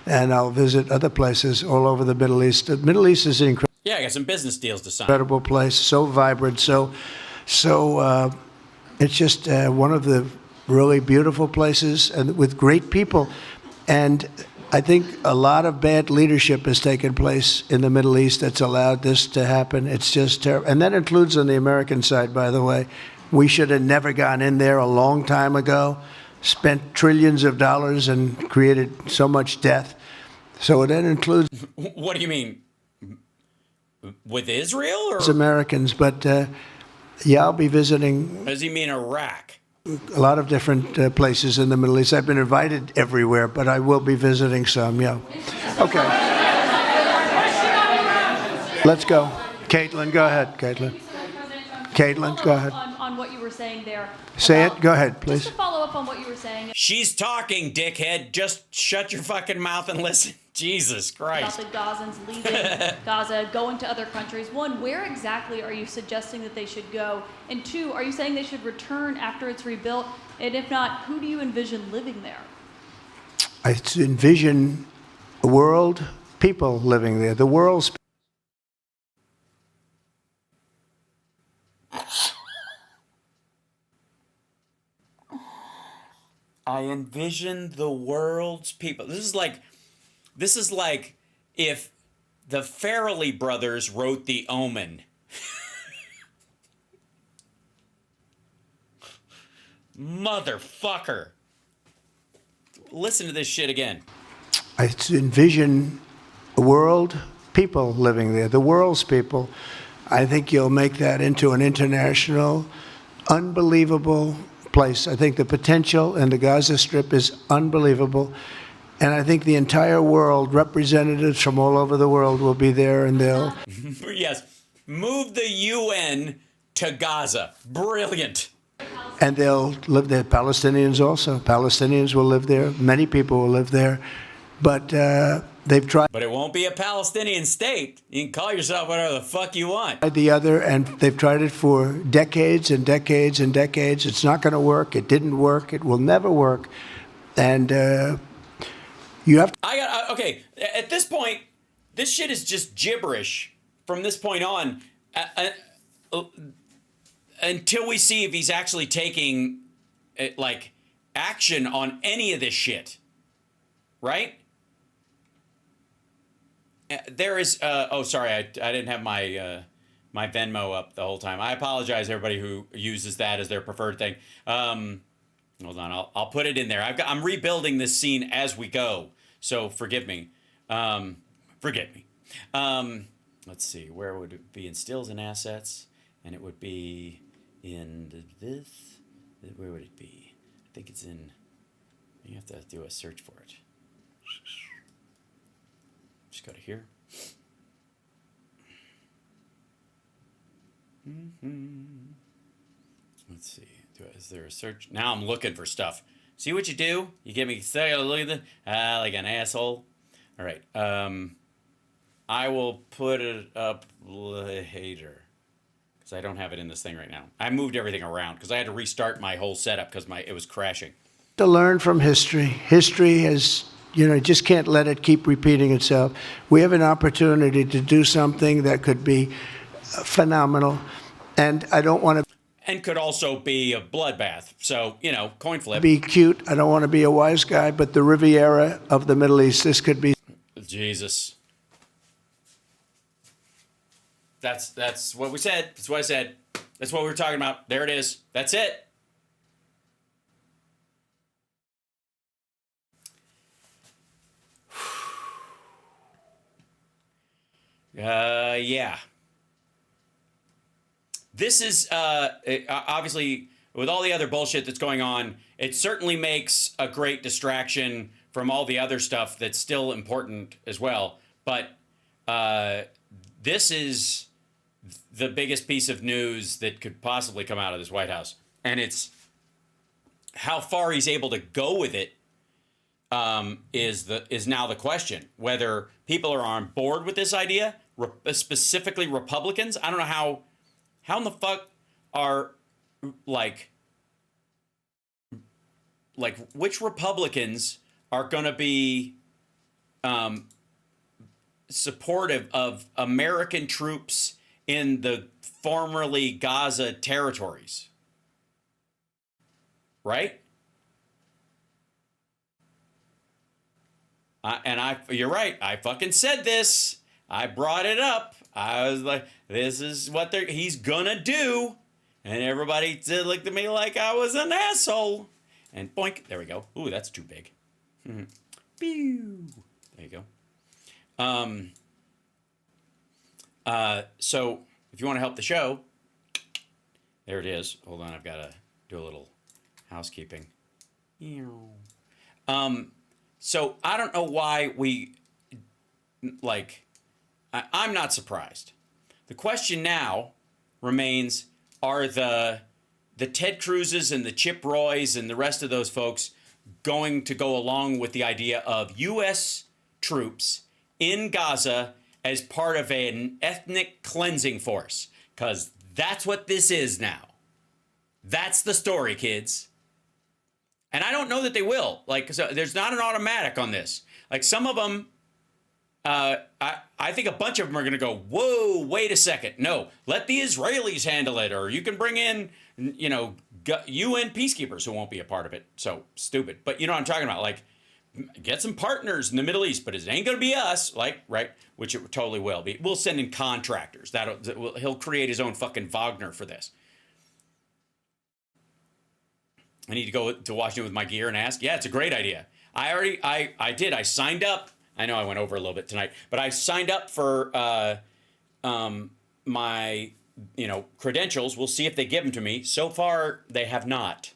S6: and I'll visit other places all over the Middle East. The Middle East is an
S1: yeah, I got some business deals to sign.
S6: incredible place, so vibrant, so it's just one of the really beautiful places, and with great people. And I think a lot of bad leadership has taken place in the Middle East that's allowed this to happen. It's just terrible. And that includes on the American side, by the way. We should have never gone in there a long time ago, spent trillions of dollars and created so much death. So that includes
S1: What do you mean? With Israel? Or
S6: Americans. But yeah, I'll be visiting
S1: does he mean Iraq?
S6: a lot of different places in the Middle East. I've been invited everywhere, but I will be visiting some, yeah. Okay. Let's go. Caitlin, go ahead, Caitlin. Caitlin, go ahead.
S20: On what you were saying there.
S6: Say it. Go ahead, please.
S20: Just to follow up on what you were saying.
S1: She's talking, dickhead. Just shut your fucking mouth and listen. Jesus Christ.
S20: About the Gazans leaving Gaza, going to other countries. One, where exactly are you suggesting that they should go? And two, are you saying they should return after it's rebuilt? And if not, who do you envision living there?
S6: I envision a world, people living there. The world's
S1: I envision the world's people. This is like if the Farrelly brothers wrote The Omen. Motherfucker. Listen to this shit again.
S6: I envision a world, people living there. The world's people. I think you'll make that into an international, unbelievable place. I think the potential in the Gaza Strip is unbelievable. And I think the entire world, representatives from all over the world will be there, and they'll...
S1: Yes, move the UN to Gaza. Brilliant.
S6: And they'll live there. Palestinians also. Palestinians will live there. Many people will live there. But they've tried...
S1: But it won't be a Palestinian state. You can call yourself whatever the fuck you want.
S6: The other, and they've tried it for decades and decades and decades. It's not going to work. It didn't work. It will never work. And you have to...
S1: Okay, at this point, this shit is just gibberish from this point on. Until we see if he's actually taking, action on any of this shit. Right? There is, sorry, I didn't have my my Venmo up the whole time. I apologize, everybody who uses that as their preferred thing. Hold on, I'll put it in there. I'm rebuilding this scene as we go, so forgive me. Forgive me. Let's see, where would it be? In stills and assets, and it would be in this. Where would it be? I think it's in. You have to do a search for it. Just go to here. Let's see. Is there a search? Now I'm looking for stuff. See what you do? You get me look at the like an asshole. All right. I will put it up later because I don't have it in this thing right now. I moved everything around because I had to restart my whole setup because it was crashing.
S6: To learn from history. History has, just can't let it keep repeating itself. We have an opportunity to do something that could be phenomenal, and I don't want to.
S1: And could also be a bloodbath. So, coin flip.
S6: Be cute. I don't want to be a wise guy, but the Riviera of the Middle East, this could be.
S1: Jesus. That's what we said. That's what I said. That's what we were talking about. There it is. That's it. Yeah. This is obviously, with all the other bullshit that's going on, it certainly makes a great distraction from all the other stuff that's still important as well. But this is the biggest piece of news that could possibly come out of this White House. And it's how far he's able to go with it is now the question. Whether people are on board with this idea, specifically Republicans. I don't know how in the fuck are like which Republicans are going to be supportive of American troops in the formerly Gaza territories, right? You're right. I fucking said this. I brought it up. I was like, this is what he's gonna do. And everybody looked at me like I was an asshole. And boink, there we go. Ooh, that's too big. Pew. There you go. So if you want to help the show, there it is. Hold on, I've got to do a little housekeeping. So I don't know why I'm not surprised. The question now remains, are the Ted Cruzes and the Chip Roys and the rest of those folks going to go along with the idea of U.S. troops in Gaza as part of an ethnic cleansing force? Because that's what this is now. That's the story, kids. And I don't know that they will. So there's not an automatic on this. Some of them, I think a bunch of them are going to go, whoa, wait a second. No, let the Israelis handle it. Or you can bring in, UN peacekeepers who won't be a part of it. So stupid. But you know what I'm talking about? Get some partners in the Middle East, but it ain't going to be us. Right? Which it totally will be. We'll send in contractors. He'll create his own fucking Wagner for this. I need to go to Washington with my gear and ask. Yeah, it's a great idea. I did. I signed up. I know I went over a little bit tonight, but I signed up for my credentials. We'll see if they give them to me. So far, they have not.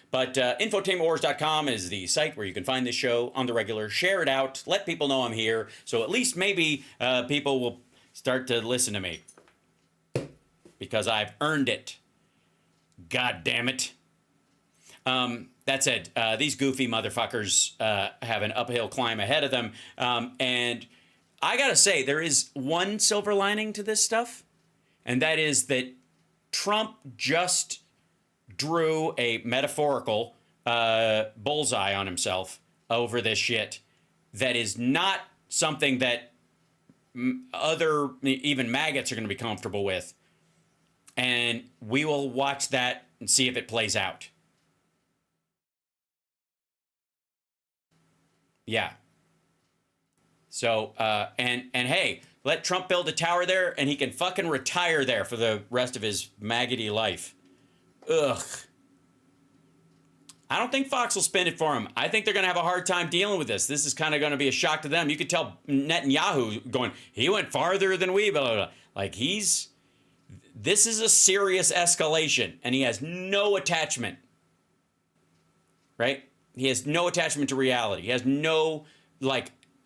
S1: But infotainmentwars.com is the site where you can find this show on the regular. Share it out. Let people know I'm here. So at least maybe people will start to listen to me. Because I've earned it. God damn it. That said, these goofy motherfuckers have an uphill climb ahead of them. And I gotta say, there is one silver lining to this stuff. And that is that Trump just drew a metaphorical bullseye on himself over this shit. That is not something that even maggots are going to be comfortable with. And we will watch that and see if it plays out. Yeah. So, and hey, let Trump build a tower there and he can fucking retire there for the rest of his maggoty life. Ugh. I don't think Fox will spin it for him. I think they're going to have a hard time dealing with this. This is kind of going to be a shock to them. You could tell Netanyahu going, he went farther than we, blah, blah, blah. This is a serious escalation and he has no attachment. Right? He has no attachment to reality. He has no,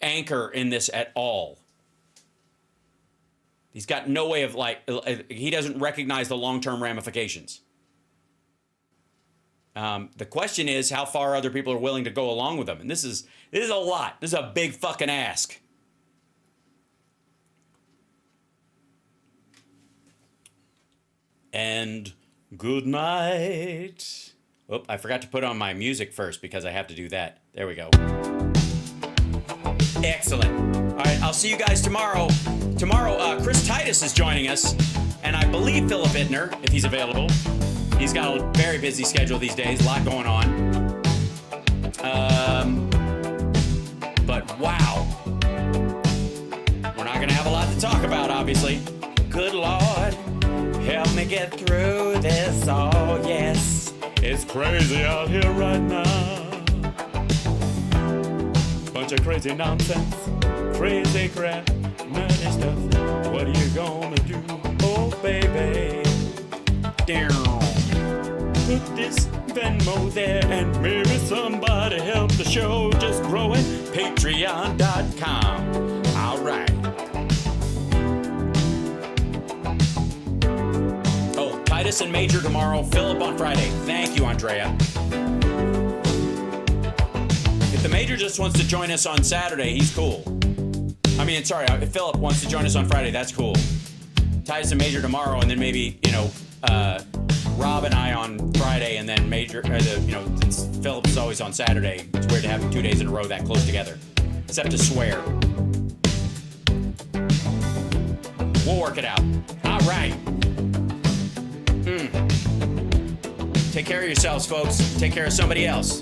S1: anchor in this at all. He's got no way of, he doesn't recognize the long-term ramifications. The question is how far other people are willing to go along with him. And this is a lot. This is a big fucking ask. And good night. Oh, I forgot to put on my music first because I have to do that. There we go. Excellent. All right, I'll see you guys tomorrow. Tomorrow, Chris Titus is joining us, and I believe Philip Ittner, if he's available. He's got a very busy schedule these days, a lot going on. But wow. We're not going to have a lot to talk about, obviously. Good Lord, help me get through this. Oh, yes. It's crazy out here right now. Bunch of crazy nonsense, crazy crap. money stuff. What are you gonna do? Oh, baby. Down. Put this Venmo there and maybe somebody help the show just grow it. Patreon.com. All right. Oh, Titus and Major tomorrow, Philip on Friday. Thank you, Andrea. If the Major just wants to join us on Saturday, he's cool. I mean, sorry, if Philip wants to join us on Friday, that's cool. Titus and Major tomorrow, and then maybe, Rob and I on Friday, and then Major, since Philip is always on Saturday, it's weird to have 2 days in a row that close together. Except to swear. We'll work it out. All right. Take care of yourselves, folks. Take care of somebody else.